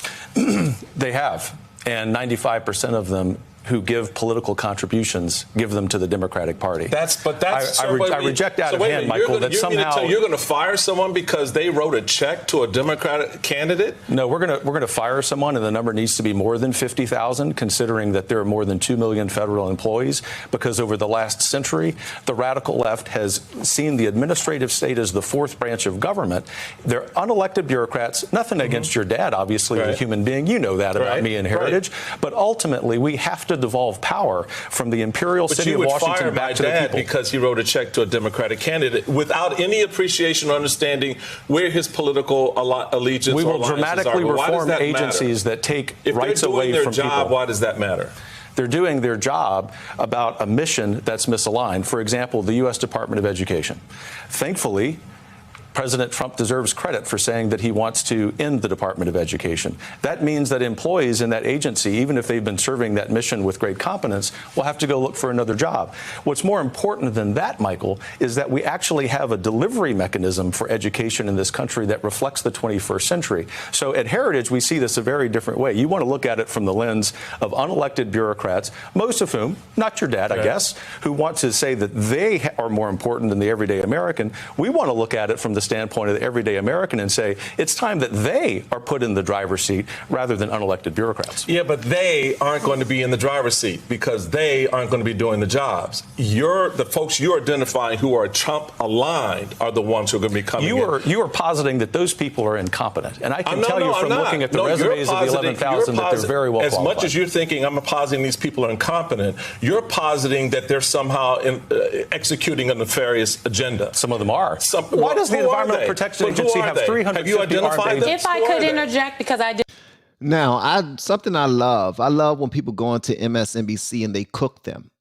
They have, and 95% of them who give political contributions give them to the Democratic Party. I reject out of hand, Michael, that somehow you're going to fire someone because they wrote a check to a Democratic candidate. No, we're going to fire someone, and the number needs to be more than 50,000, considering that there are more than 2 million federal employees. Because over the last century, the radical left has seen the administrative state as the fourth branch of government. They're unelected bureaucrats. Nothing against your dad, obviously, as a human being. You know that about me and Heritage. But ultimately, we have to devolve power from the imperial city of Washington back to the people. Because he wrote a check to a Democratic candidate without any appreciation or understanding where his political allegiance. We will dramatically reform agencies that take rights away from people. Why does that matter? They're doing their job about a mission that's misaligned. For example, the U.S. Department of Education. Thankfully, President Trump deserves credit for saying that he wants to end the Department of Education. That means that employees in that agency, even if they've been serving that mission with great competence, will have to go look for another job. What's more important than that, Michael, is that we actually have a delivery mechanism for education in this country that reflects the 21st century. So at Heritage, we see this a very different way. You want to look at it from the lens of unelected bureaucrats, most of whom, not your dad, I guess, who want to say that they are more important than the everyday American. We want to look at it from the standpoint of the everyday American and say it's time that they are put in the driver's seat rather than unelected bureaucrats. Yeah, but they aren't going to be in the driver's seat because they aren't going to be doing the jobs. The folks you're identifying who are Trump aligned are the ones who are going to be coming in. You are positing that those people are incompetent. And I can tell you from looking at the resumes of the 11,000 that they're very well qualified. As much as you're thinking I'm positing these people are incompetent, you're positing that they're somehow executing a nefarious agenda. Some of them are. Why does the Environmental Protection Agency have 350 Have you identified them? If I could interject, because I did. Now, something I love when people go into MSNBC and they cook them.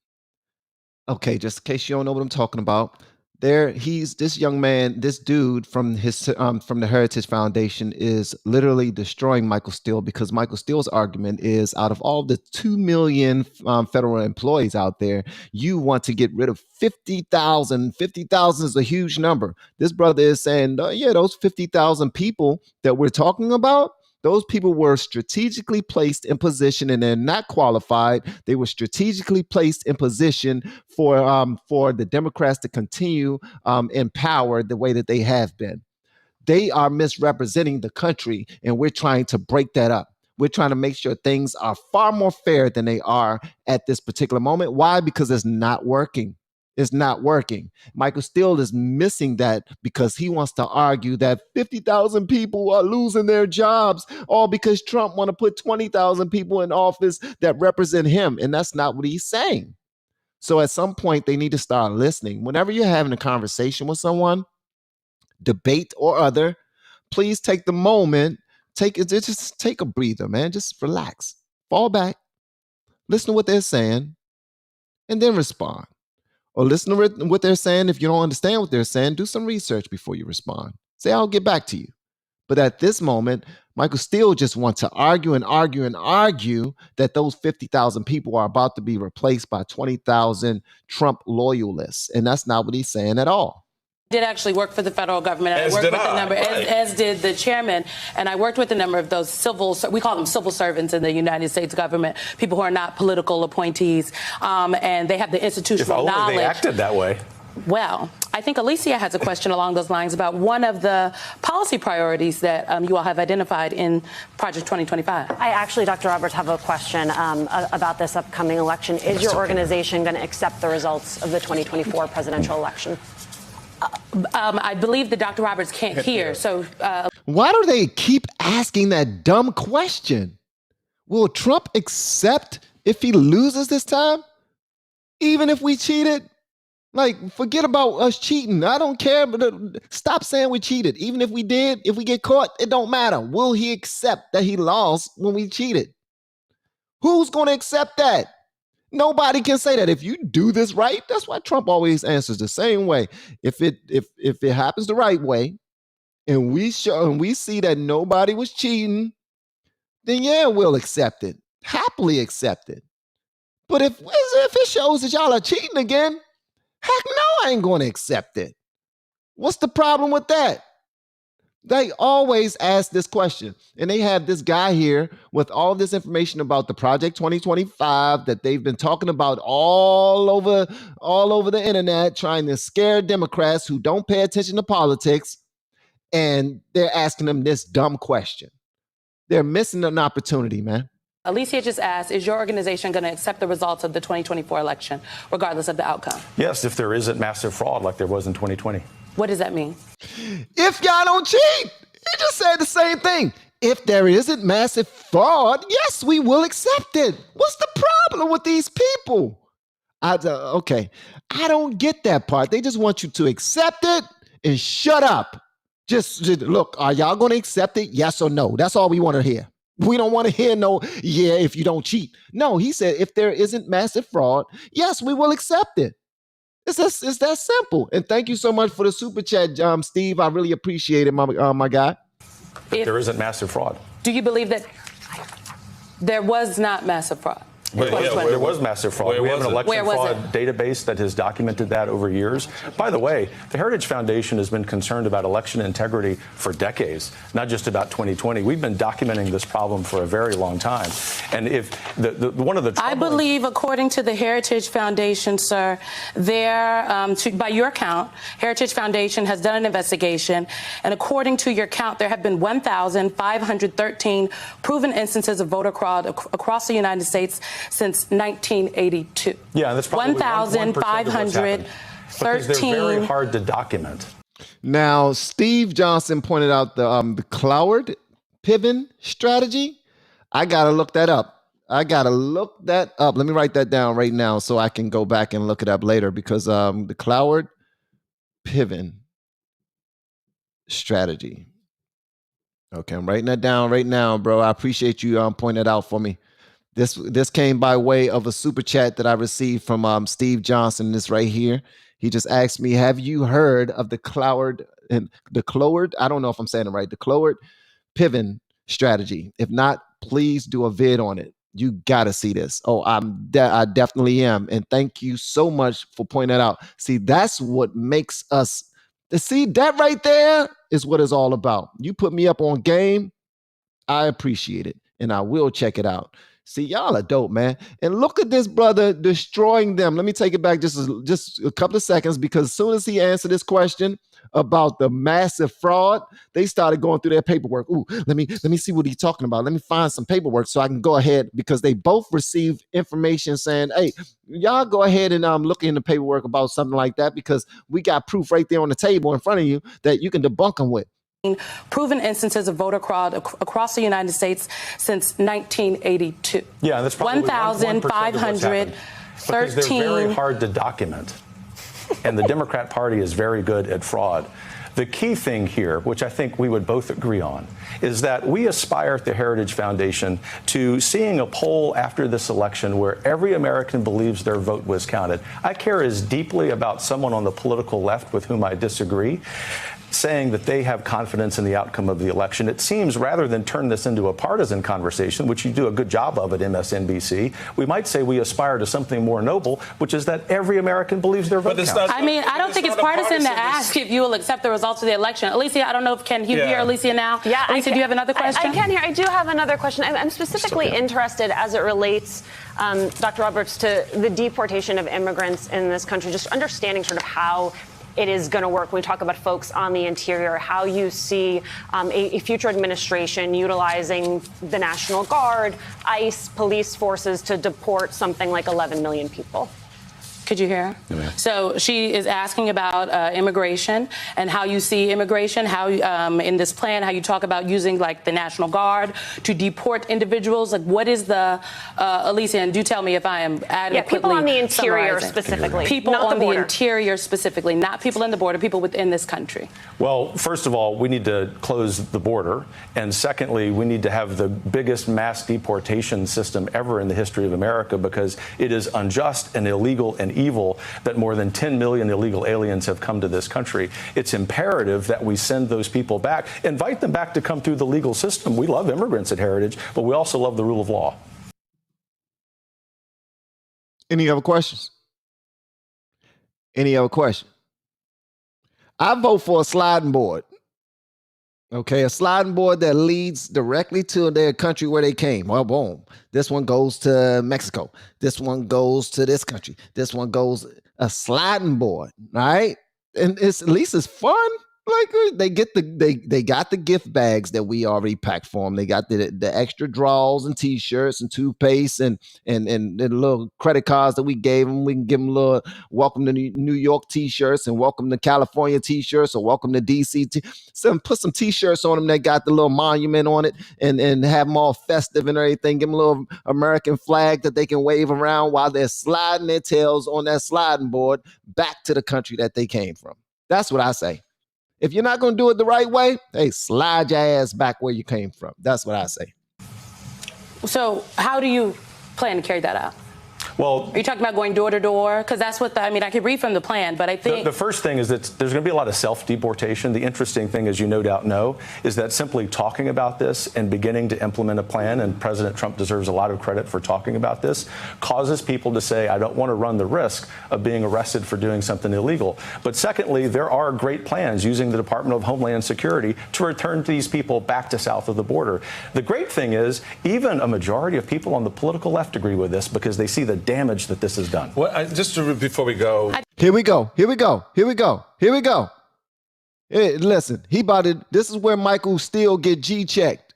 Okay, just in case you don't know what I'm talking about, he's this young man, this dude from the Heritage Foundation is literally destroying Michael Steele because Michael Steele's argument is out of all the 2 million federal employees out there, you want to get rid of 50,000. 50,000 is a huge number. This brother is saying, yeah, those 50,000 people that we're talking about, Those people were strategically placed in position, and they're not qualified. They were strategically placed in position for the Democrats to continue in power the way that they have been. They are misrepresenting the country, and we're trying to break that up. We're trying to make sure things are far more fair than they are at this particular moment. Why? Because it's not working. It's not working. Michael Steele is missing that because he wants to argue that 50,000 people are losing their jobs, all because Trump want to put 20,000 people in office that represent him. And that's not what he's saying. So at some point, they need to start listening. Whenever you're having a conversation with someone, debate or other, please take the moment, just take a breather, man. Just relax, fall back, listen to what they're saying, and then respond. Or listen to what they're saying. If you don't understand what they're saying, do some research before you respond. Say, I'll get back to you. But at this moment, Michael Steele just wants to argue and argue and argue that those 50,000 people are about to be replaced by 20,000 Trump loyalists. And that's not what he's saying at all. Did actually work for the federal government. I worked with a number, as did the chairman, and I worked with a number of those we call them civil servants in the United States government, people who are not political appointees, and they have the institutional knowledge. If only they acted that way. Well, I think Alicia has a question along those lines about one of the policy priorities that you all have identified in Project 2025. I actually, Dr. Roberts, have a question about this upcoming election. Is your organization going to accept the results of the 2024 presidential election? I believe that Dr. Roberts can't hear. So why do they keep asking that dumb question? Will Trump accept if he loses this time? Even if we cheated? Like, forget about us cheating. I don't care, but stop saying we cheated. Even if we did, if we get caught, it don't matter. Will he accept that he lost when we cheated? Who's going to accept that? Nobody can say that. If you do this right, that's why Trump always answers the same way. If it happens the right way, and we see that nobody was cheating, then yeah, we'll accept it. Happily accept it. But if it shows that y'all are cheating again, heck no, I ain't going to accept it. What's the problem with that? They always ask this question, and they have this guy here with all this information about the Project 2025 that they've been talking about all over the internet, trying to scare Democrats who don't pay attention to politics, and they're asking them this dumb question. They're missing an opportunity, man. Alicia just asked, is your organization going to accept the results of the 2024 election, regardless of the outcome? Yes, if there isn't massive fraud like there was in 2020. What does that mean? If y'all don't cheat, he just said the same thing. If there isn't massive fraud, yes, we will accept it. What's the problem with these people? Okay, I don't get that part. They just want you to accept it and shut up. Just look, are y'all going to accept it? Yes or no? That's all we want to hear. We don't want to hear no, yeah, if you don't cheat. No, he said if there isn't massive fraud, yes, we will accept it. It's that simple. And thank you so much for the super chat, Steve. I really appreciate it, my guy. If there isn't massive fraud. Do you believe that there was not massive fraud? There was massive fraud. We have an election fraud database that has documented that over years. By the way, the Heritage Foundation has been concerned about election integrity for decades, not just about 2020. We've been documenting this problem for a very long time. And if one of the I believe, according to the Heritage Foundation, sir, by your count, Heritage Foundation has done an investigation, and according to your count, there have been 1,513 proven instances of voter fraud across the United States since 1982. Yeah, that's probably 1,513. Because they're very hard to document. Now, Steve Johnson pointed out the Cloward Piven strategy. I gotta look that up. Let me write that down right now so I can go back and look it up later, because the Cloward Piven strategy. Okay, I'm writing that down right now, bro. I appreciate you pointing it out for me. This came by way of a super chat that I received from Steve Johnson. This right here. He just asked me, have you heard of the Cloward, I don't know if I'm saying it right, the Cloward Piven strategy? If not, please do a vid on it. You got to see this. Oh, I definitely am. And thank you so much for pointing that out. See, that's what makes us, see, that right there is what it's all about. You put me up on game, I appreciate it, and I will check it out. See, y'all are dope, man. And look at this brother destroying them. Let me take it back just a couple of seconds, because as soon as he answered this question about the massive fraud, they started going through their paperwork. Ooh, let me see what he's talking about. Let me find some paperwork so I can go ahead, because they both received information saying, hey, y'all go ahead and look in the paperwork about something like that, because we got proof right there on the table in front of you that you can debunk them with. Proven instances of voter fraud across the United States since 1982. Yeah, that's probably 1,513. Because they're very hard to document. And the Democrat Party is very good at fraud. The key thing here, which I think we would both agree on, is that we aspire at the Heritage Foundation to seeing a poll after this election where every American believes their vote was counted. I care as deeply about someone on the political left with whom I disagree saying that they have confidence in the outcome of the election. It seems, rather than turn this into a partisan conversation, which you do a good job of at MSNBC, we might say we aspire to something more noble, which is that every American believes their vote counts. I mean, I don't think it's partisan to ask if you will accept the results of the election. Alicia, I don't know if can you hear Alicia now? Yeah, Alicia, do you have another question? I can hear. I do have another question. I'm specifically interested as it relates, Dr. Roberts, to the deportation of immigrants in this country, just understanding sort of how it is going to work. When we talk about folks on the interior, how you see a future administration utilizing the National Guard, ICE, police forces to deport something like 11 million people. Could you hear? Yeah. So she is asking about immigration and how you see immigration, how in this plan, how you talk about using like the National Guard to deport individuals. Like, what is the, Alicia, and do tell me if I am adequately people on the interior summarizing. Specifically. People on the interior specifically, not people in the border, people within this country. Well, first of all, we need to close the border. And secondly, we need to have the biggest mass deportation system ever in the history of America, because it is unjust and illegal and evil that more than 10 million illegal aliens have come to this country. It's imperative that we send those people back, invite them back to come through the legal system. We love immigrants at Heritage, but we also love the rule of law. Any other questions? Any other question? I vote for a sliding board. Okay, a sliding board that leads directly to their country where they came. Well, boom. This one goes to Mexico. This one goes to this country. This one goes a sliding board, right? And it's at least it's fun. Like they get they got the gift bags that we already packed for them. They got the extra draws and T-shirts and toothpaste and the little credit cards that we gave them. We can give them a little welcome to New York T-shirts and welcome to California T-shirts or welcome to DC. Put some T-shirts on them that got the little monument on it and have them all festive and everything. Give them a little American flag that they can wave around while they're sliding their tails on that sliding board back to the country that they came from. That's what I say. If you're not going to do it the right way, hey, slide your ass back where you came from. That's what I say. So how do you plan to carry that out? Well, are you talking about going door to door? Because that's what I could read from the plan, but I think the first thing is that there's going to be a lot of self-deportation. The interesting thing, as you no doubt know, is that simply talking about this and beginning to implement a plan, and President Trump deserves a lot of credit for talking about this, causes people to say, I don't want to run the risk of being arrested for doing something illegal. But secondly, there are great plans using the Department of Homeland Security to return these people back to south of the border. The great thing is, even a majority of people on the political left agree with this because they see the damage that this has done. Well, before we go. Here we go. Hey, listen, this is where Michael Steele get G-checked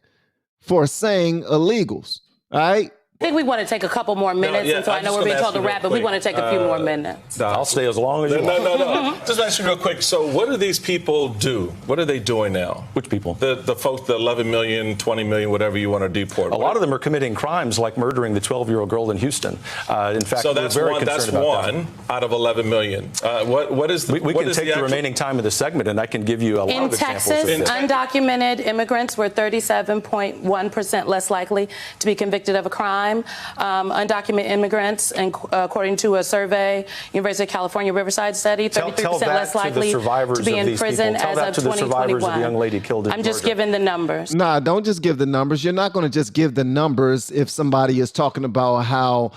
for saying illegals, all right? I think we want to take a couple more minutes, and so I know we're being told to wrap, but we want to take a few more minutes. I'll stay as long as you want. No. Just ask you real quick. So what do these people do? What are they doing now? Which people? The folks, the 11 million, 20 million, whatever you want to deport. A lot of them are committing crimes like murdering the 12-year-old girl in Houston. In fact, so that's we're very concerned about one out of 11 million. What is the? We can take the remaining time of the segment, and I can give you a lot of examples. In Texas, undocumented immigrants were 37.1% less likely to be convicted of a crime. Undocumented immigrants, and according to a survey, University of California Riverside study, 33% less likely to be in prison as of 2021. Young lady killed in I'm just giving the numbers. Nah, don't just give the numbers. You're not going to just give the numbers if somebody is talking about how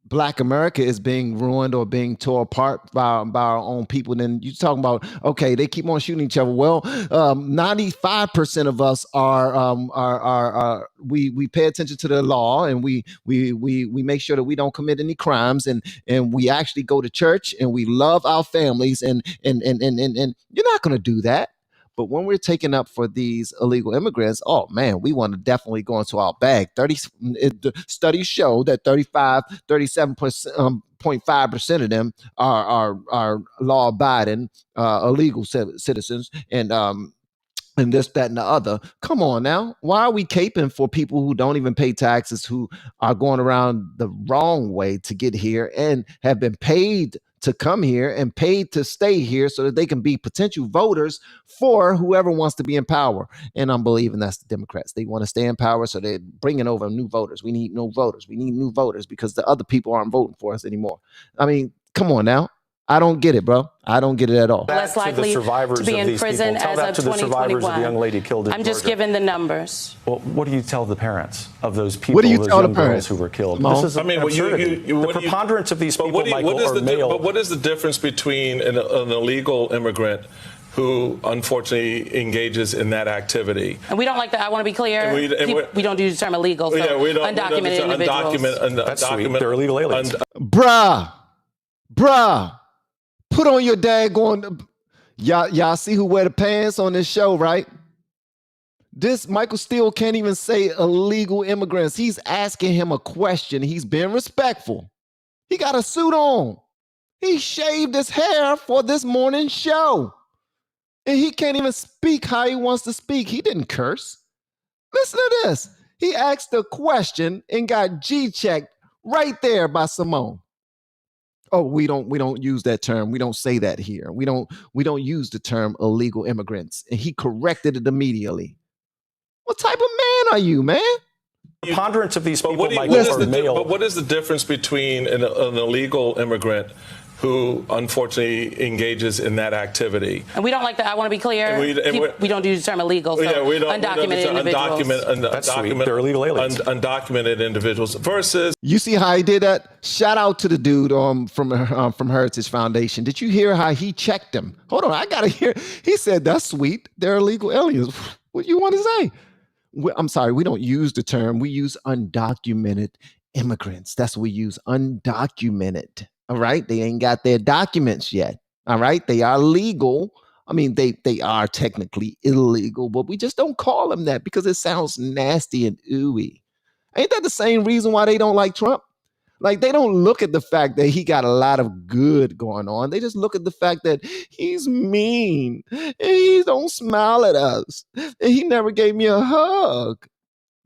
Black America is being ruined or being torn apart by our own people, then you're talking about, okay, they keep on shooting each other. Well, 95% of us we pay attention to the law, and we make sure that we don't commit any crimes, and we actually go to church, and we love our families, and you're not going to do that. But when we're taking up for these illegal immigrants, oh man, we want to definitely go into our bag. Studies show that 37.5% of them are law-abiding illegal citizens, and this, that, and the other. Come on now. Why are we caping for people who don't even pay taxes, who are going around the wrong way to get here and have been paid to come here and paid to stay here so that they can be potential voters for whoever wants to be in power? And I'm believing that's the Democrats. They want to stay in power, so they're bringing over new voters. We need new voters. We need new voters because the other people aren't voting for us anymore. I mean, come on now. I don't get it, bro. I don't get it at all. Less likely to be in prison as of 2021. Young lady killed in I'm just giving the numbers. Well, what do you tell the parents of those people, what do you those tell young the parents girls who were killed? Mo? This is the preponderance of these people, Michael, are male. But what is the difference between an illegal immigrant who unfortunately engages in that activity? And we don't like that. I want to be clear. We don't use the term illegal. So undocumented individuals. That's sweet. They're illegal aliens. Bruh. Put on your daggone. Y'all see who wear the pants on this show, right? This Michael Steele can't even say illegal immigrants. He's asking him a question. He's being respectful. He got a suit on. He shaved his hair for this morning show. And he can't even speak how he wants to speak. He didn't curse. Listen to this. He asked a question and got G-checked right there by Simone. Oh, we don't use that term. We don't say that here. We don't use the term illegal immigrants. And he corrected it immediately. What type of man are you, man? The preponderance of these people, Michael, are male. But what is the difference between an illegal immigrant who unfortunately engages in that activity? And we don't like that. I want to be clear. We don't use the term illegal. So undocumented individuals. That's sweet. They're illegal aliens. Undocumented individuals versus. You see how he did that? Shout out to the dude from Heritage Foundation. Did you hear how he checked him? Hold on, I gotta hear. He said, "That's sweet. They're illegal aliens." What do you want to say? I'm sorry, we don't use the term. We use undocumented immigrants. That's what we use. Undocumented. All right. They ain't got their documents yet. All right. They are legal. I mean, they are technically illegal, but we just don't call them that because it sounds nasty and ooey. Ain't that the same reason why they don't like Trump? Like, they don't look at the fact that he got a lot of good going on. They just look at the fact that he's mean and he don't smile at us and he never gave me a hug.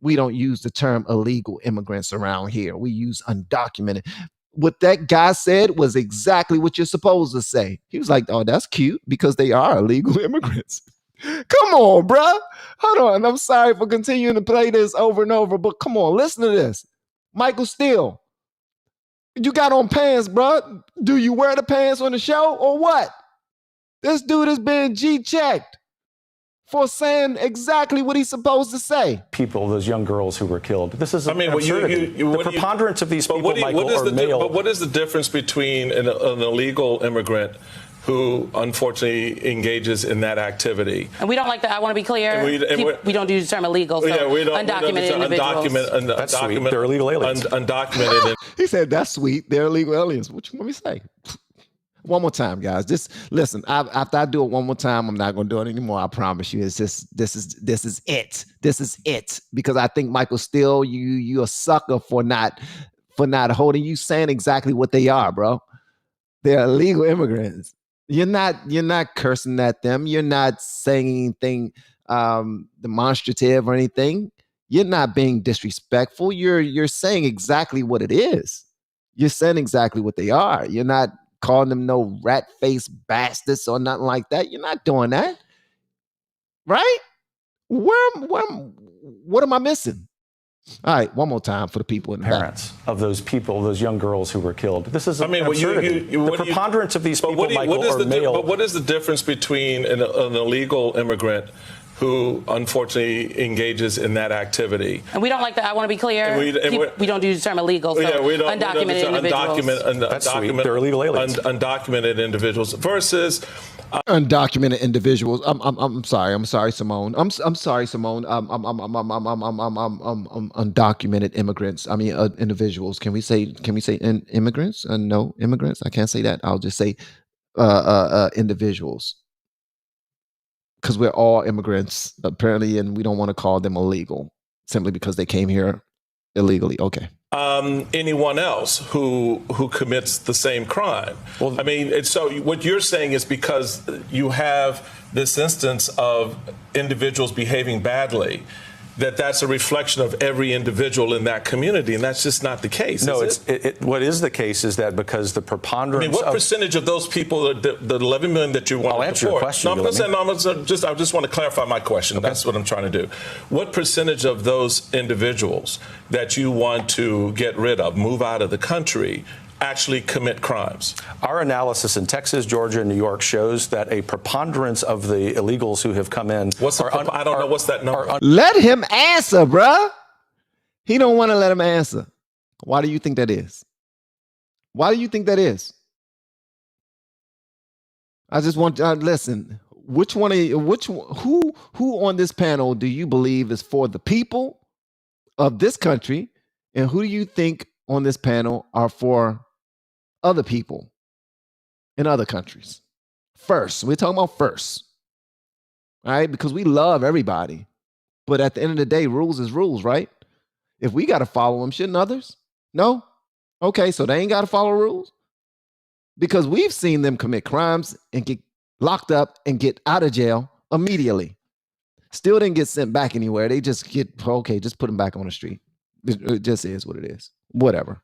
We don't use the term illegal immigrants around here. We use undocumented. What that guy said was exactly what you're supposed to say. He was like, oh, that's cute because they are illegal immigrants. Come on, bruh. Hold on. I'm sorry for continuing to play this over and over, but come on, listen to this. Michael Steele, you got on pants, bruh. Do you wear the pants on the show or what? This dude has been G-checked for saying exactly what he's supposed to say. People, those young girls who were killed. This is absurdity. The preponderance of these people, Michael, are male. But what is the difference between an illegal immigrant who unfortunately engages in that activity? And we don't like that. I want to be clear. We don't use the term illegal. So undocumented individuals. That's sweet. They're illegal aliens. Undocumented. He said, that's sweet. They're illegal aliens. What you want me to say? One more time, guys. Just listen. After I do it one more time, I'm not going to do it anymore. I promise you. It's just this is it. This is it. Because I think Michael Steele, you a sucker for not holding you saying exactly what they are, bro. They're illegal immigrants. You're not cursing at them. You're not saying anything demonstrative or anything. You're not being disrespectful. You're saying exactly what it is. You're saying exactly what they are. You're not calling them no rat-faced bastards or nothing like that. You're not doing that. Right? What am I missing? All right, one more time for the people in the parents back. Of those people, those young girls who were killed. This is absurdity. The preponderance of these people, Michael, are male. But what is the difference between an illegal immigrant who unfortunately engages in that activity. And we don't like that. I want to be clear. And we don't use the term illegal. So undocumented individuals. That's sweet. They're illegal aliens. Undocumented individuals versus undocumented individuals. I'm sorry, Simone. I'm sorry, Simone. Undocumented immigrants. I mean, individuals. Can we say immigrants? No, immigrants. I can't say that. I'll just say individuals, because we're all immigrants apparently, and we don't want to call them illegal simply because they came here illegally. Okay. Anyone else who commits the same crime. Well, I mean, and so what you're saying is because you have this instance of individuals behaving badly, that's a reflection of every individual in that community, and that's just not the case. No, what is the case is that because the preponderance. I mean, what percentage of those people, the 11 million that you want to answer your question. I just want to clarify my question. Okay. That's what I'm trying to do. What percentage of those individuals that you want to get rid of, move out of the country, actually commit crimes? Our analysis in Texas, Georgia, and New York shows that a preponderance of the illegals who have come in. I don't know what's that number. Let him answer, bruh. He don't want to let him answer. Why do you think that is? Why do you think that is? I just want listen. Who on this panel do you believe is for the people of this country, and who do you think on this panel are for other people in other countries? First, we're talking about first, all right? Because we love everybody, but at the end of the day, rules is rules, right? If we got to follow them, shouldn't others? No? Okay, so they ain't got to follow rules? Because we've seen them commit crimes and get locked up and get out of jail immediately. Still didn't get sent back anywhere. They just just put them back on the street. It just is what it is. Whatever.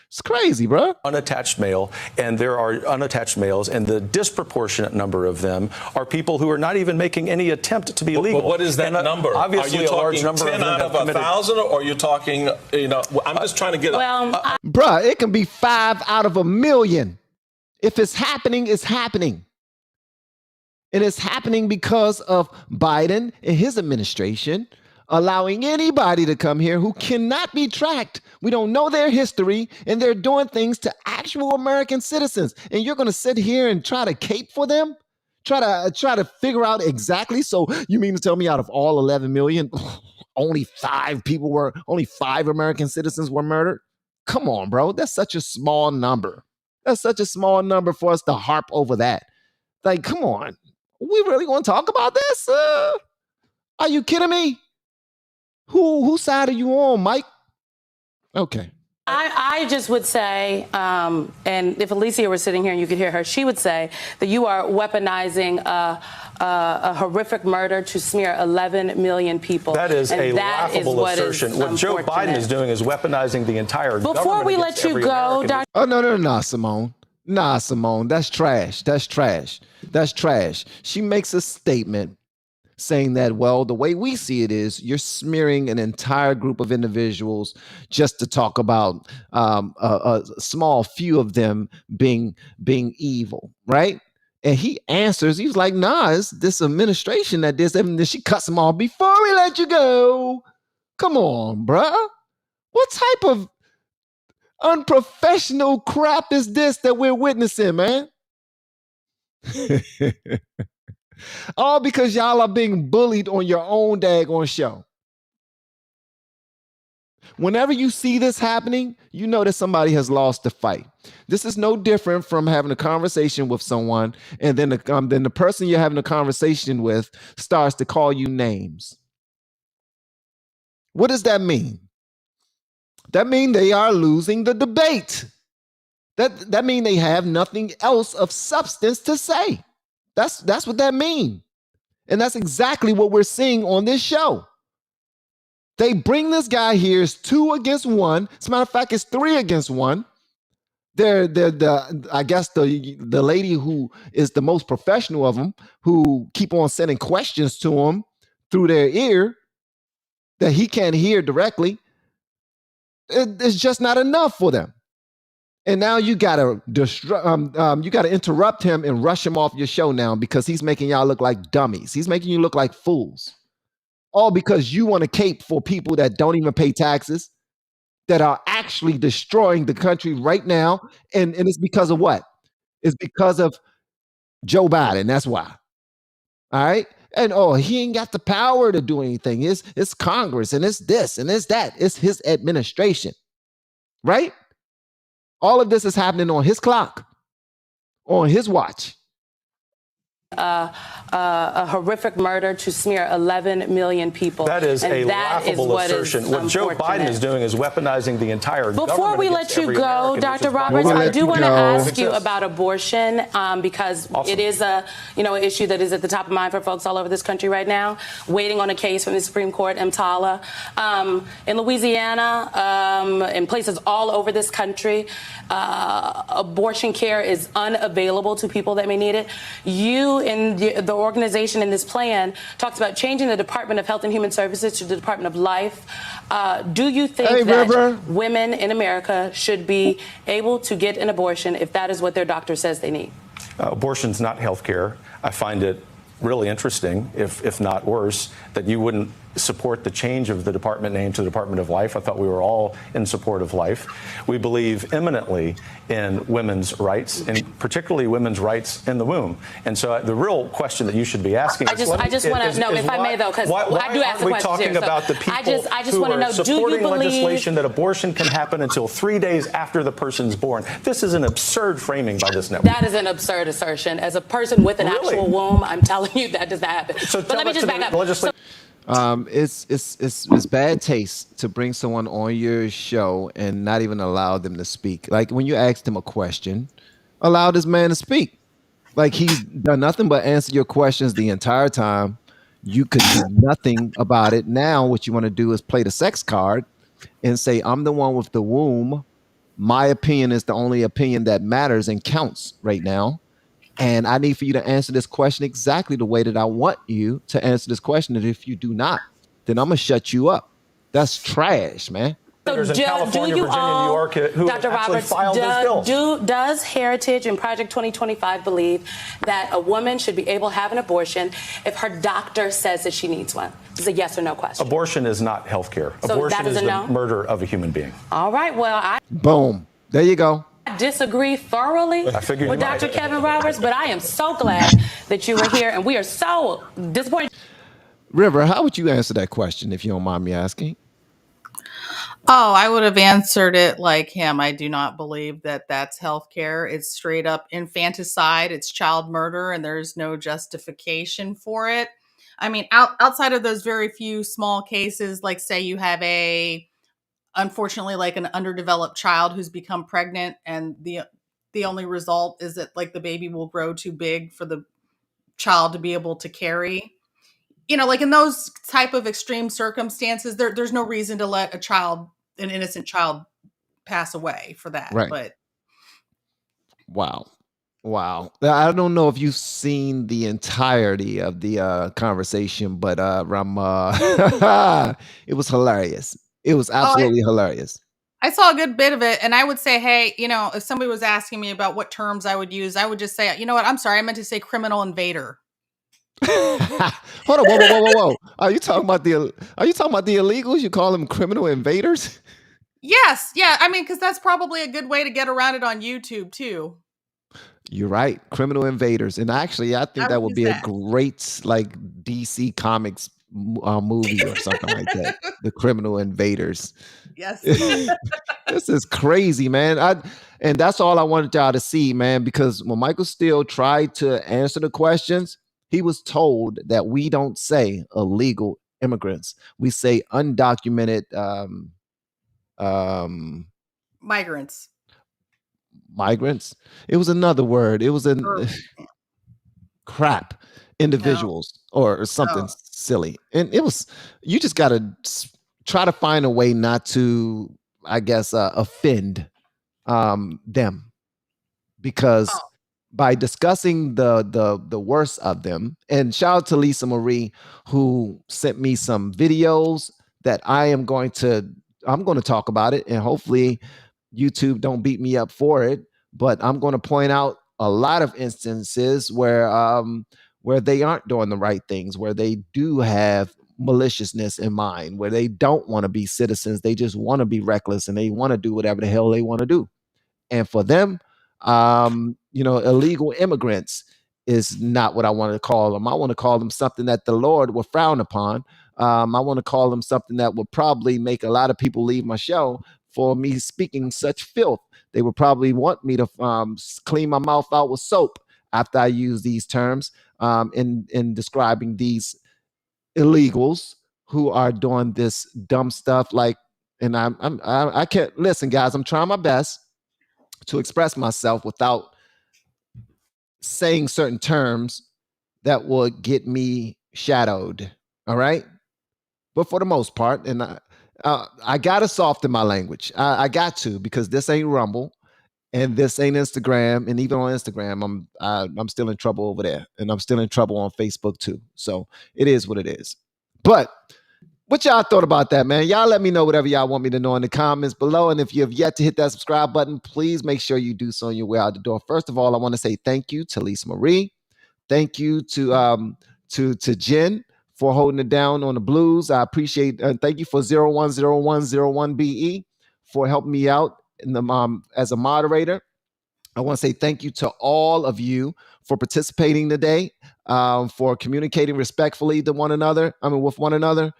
It's crazy, bro. Unattached male, and there are unattached males, and the disproportionate number of them are people who are not even making any attempt to be legal. But what is that number? Obviously, are you a large talking number 10 of them out of 1,000, or are you talking? I'm just trying to get. Bruh, it can be 5 out of 1 million. If it's happening, it's happening. And it's happening because of Biden and his administration allowing anybody to come here who cannot be tracked. We don't know their history, and they're doing things to actual American citizens. And you're going to sit here and try to cape for them? Try to figure out exactly. So you mean to tell me out of all 11 million, only 5 American citizens were murdered? Come on, bro. That's such a small number. That's such a small number for us to harp over that. Like, come on. We really going to talk about this? Are you kidding me? Whose side are you on, Mike? Okay. I just would say, and if Alicia were sitting here and you could hear her, she would say that you are weaponizing a horrific murder to smear 11 million people. That is a laughable assertion. What Joe Biden is doing is weaponizing the entire government. Before we let you go, Dr. Oh, no, Simone. Nah, Simone, that's trash. That's trash. She makes a statement saying that, well, the way we see it is you're smearing an entire group of individuals just to talk about a small few of them being evil, right? And he answers, he's like, nah, it's this administration that did, and then she cuts him off before we let you go. Come on, bruh. What type of unprofessional crap is this that we're witnessing, man? All because y'all are being bullied on your own daggone show. Whenever you see this happening, you know that somebody has lost the fight. This is no different from having a conversation with someone, and then the person you're having a conversation with starts to call you names. What does that mean? That means they are losing the debate. That means they have nothing else of substance to say. That's what that means. And that's exactly what we're seeing on this show. They bring this guy here, it's 2 against 1. As a matter of fact, it's 3 against 1. I guess the lady who is the most professional of them, who keep on sending questions to him through their ear that he can't hear directly, it's just not enough for them. And now you gotta you gotta interrupt him and rush him off your show now because he's making y'all look like dummies. He's making you look like fools. All because you want to cape for people that don't even pay taxes, that are actually destroying the country right now. And it's because of what? It's because of Joe Biden. That's why. All right. And he ain't got the power to do anything. It's Congress and it's this and it's that. It's his administration. Right? All of this is happening on his clock, on his watch. A horrific murder to smear 11 million people. That is a laughable assertion. What Joe Biden is doing is weaponizing the entire government. Before we let you go, Dr. Roberts, I do want to ask you about abortion because it is a issue that is at the top of mind for folks all over this country right now, waiting on a case from the Supreme Court, EMTALA. In Louisiana, in places all over this country, abortion care is unavailable to people that may need it. You in the organization in this plan talks about changing the Department of Health and Human Services to the Department of Life. Do you think that women in America should be able to get an abortion if that is what their doctor says they need? Abortion's not health care. I find it really interesting, if not worse, that you wouldn't support the change of the department name to the Department of Life. I thought we were all in support of life. We believe eminently in women's rights, and particularly women's rights in the womb. And so the real question that you should be asking I just want to know, if I may, though, because I do ask the question. Why aren't we talking about the people who are supporting legislation that abortion can happen until 3 days after the person's born? This is an absurd framing by this network. That is an absurd assertion. As a person with an actual womb, I'm telling you that does not happen. So but let me just back up. It's bad taste to bring someone on your show and not even allow them to speak. Like when you asked him a question, allow this man to speak. Like he's done nothing but answer your questions the entire time. You could do nothing about it. Now what you want to do is play the sex card and say, I'm the one with the womb. My opinion is the only opinion that matters and counts right now. And I need for you to answer this question exactly the way that I want you to answer this question. And if you do not, then I'm going to shut you up. That's trash, man. So in California, Virginia, New York, who Dr. actually Roberts, filed this bill. Does Heritage and Project 2025 believe that a woman should be able to have an abortion if her doctor says that she needs one? It's a yes or no question. Abortion is not health care. So abortion is the no? murder of a human being. All right, well, Boom. There you go. I disagree thoroughly with Dr. Kevin Roberts, but I am so glad that you were here, and we are so disappointed. River, how would you answer that question if you don't mind me asking? Oh, I would have answered it like him. I do not believe that that's healthcare. It's straight up infanticide. It's child murder, and there's no justification for it. I mean, outside of those very few small cases, like say you have unfortunately, like an underdeveloped child who's become pregnant, and the only result is that like the baby will grow too big for the child to be able to carry. Like in those type of extreme circumstances, there's no reason to let an innocent child pass away for that. Right. But wow. I don't know if you've seen the entirety of the conversation, but it was hilarious. It was absolutely hilarious. I saw a good bit of it, and I would say, hey, if somebody was asking me about what terms I would use, I would just say, you know what? I'm sorry, I meant to say criminal invader. Hold on, whoa! Are you talking about the illegals? You call them criminal invaders? Yes, yeah. I mean, because that's probably a good way to get around it on YouTube too. You're right, criminal invaders, and actually, I think that would be a great like DC Comics movie or something like that. The criminal invaders. Yes. This is crazy, man. And that's all I wanted y'all to see, man, because when Michael Steele tried to answer the questions, he was told that we don't say illegal immigrants. We say undocumented migrants. Migrants. It was another word. It was crap. Individuals or something silly. And it was, you just got to try to find a way not to, I guess, offend them, because by discussing the worst of them, and shout out to Lisa Marie, who sent me some videos that I'm going to talk about it, and hopefully YouTube don't beat me up for it, but I'm going to point out a lot of instances where they aren't doing the right things, where they do have maliciousness in mind, where they don't want to be citizens, they just want to be reckless and they want to do whatever the hell they want to do. And for them, illegal immigrants is not what I want to call them. I want to call them something that the Lord will frown upon. I want to call them something that would probably make a lot of people leave my show for me speaking such filth. They would probably want me to clean my mouth out with soap after I use these terms in describing these illegals who are doing this dumb stuff. Like, and I can't listen, guys. I'm trying my best to express myself without saying certain terms that would get me shadowed. All right. But for the most part, and I got to soften my language. I got to, because this ain't Rumble and this ain't Instagram. And even on Instagram, I'm still in trouble over there. And I'm still in trouble on Facebook too. So it is what it is. But what y'all thought about that, man? Y'all let me know whatever y'all want me to know in the comments below. And if you have yet to hit that subscribe button, please make sure you do so on your way out the door. First of all, I want to say thank you to Lisa Marie. Thank you to Jen for holding it down on the blues. I appreciate. Thank you for 010101BE for helping me out in the as a moderator. I want to say thank you to all of you for participating today, for communicating respectfully to one another. With one another,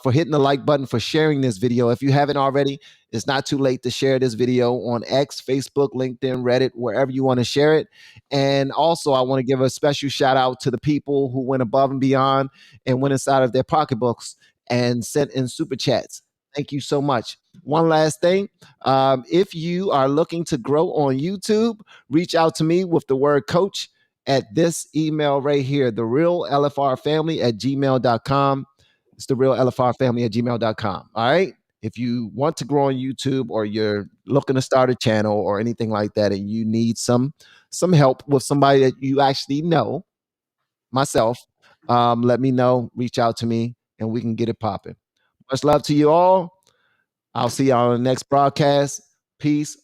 for hitting the like button, for sharing this video. If you haven't already, it's not too late to share this video on X, Facebook, LinkedIn, Reddit, wherever you want to share it. And also, I want to give a special shout out to the people who went above and beyond and went inside of their pocketbooks and sent in super chats. Thank you so much. One last thing. If you are looking to grow on YouTube, reach out to me with the word coach at this email right here, thereallfrfamily@gmail.com. It's thereallfrfamily@gmail.com. All right. If you want to grow on YouTube, or you're looking to start a channel or anything like that, and you need some help with somebody that you actually know, myself, let me know. Reach out to me and we can get it popping. Much love to you all. I'll see y'all on the next broadcast. Peace.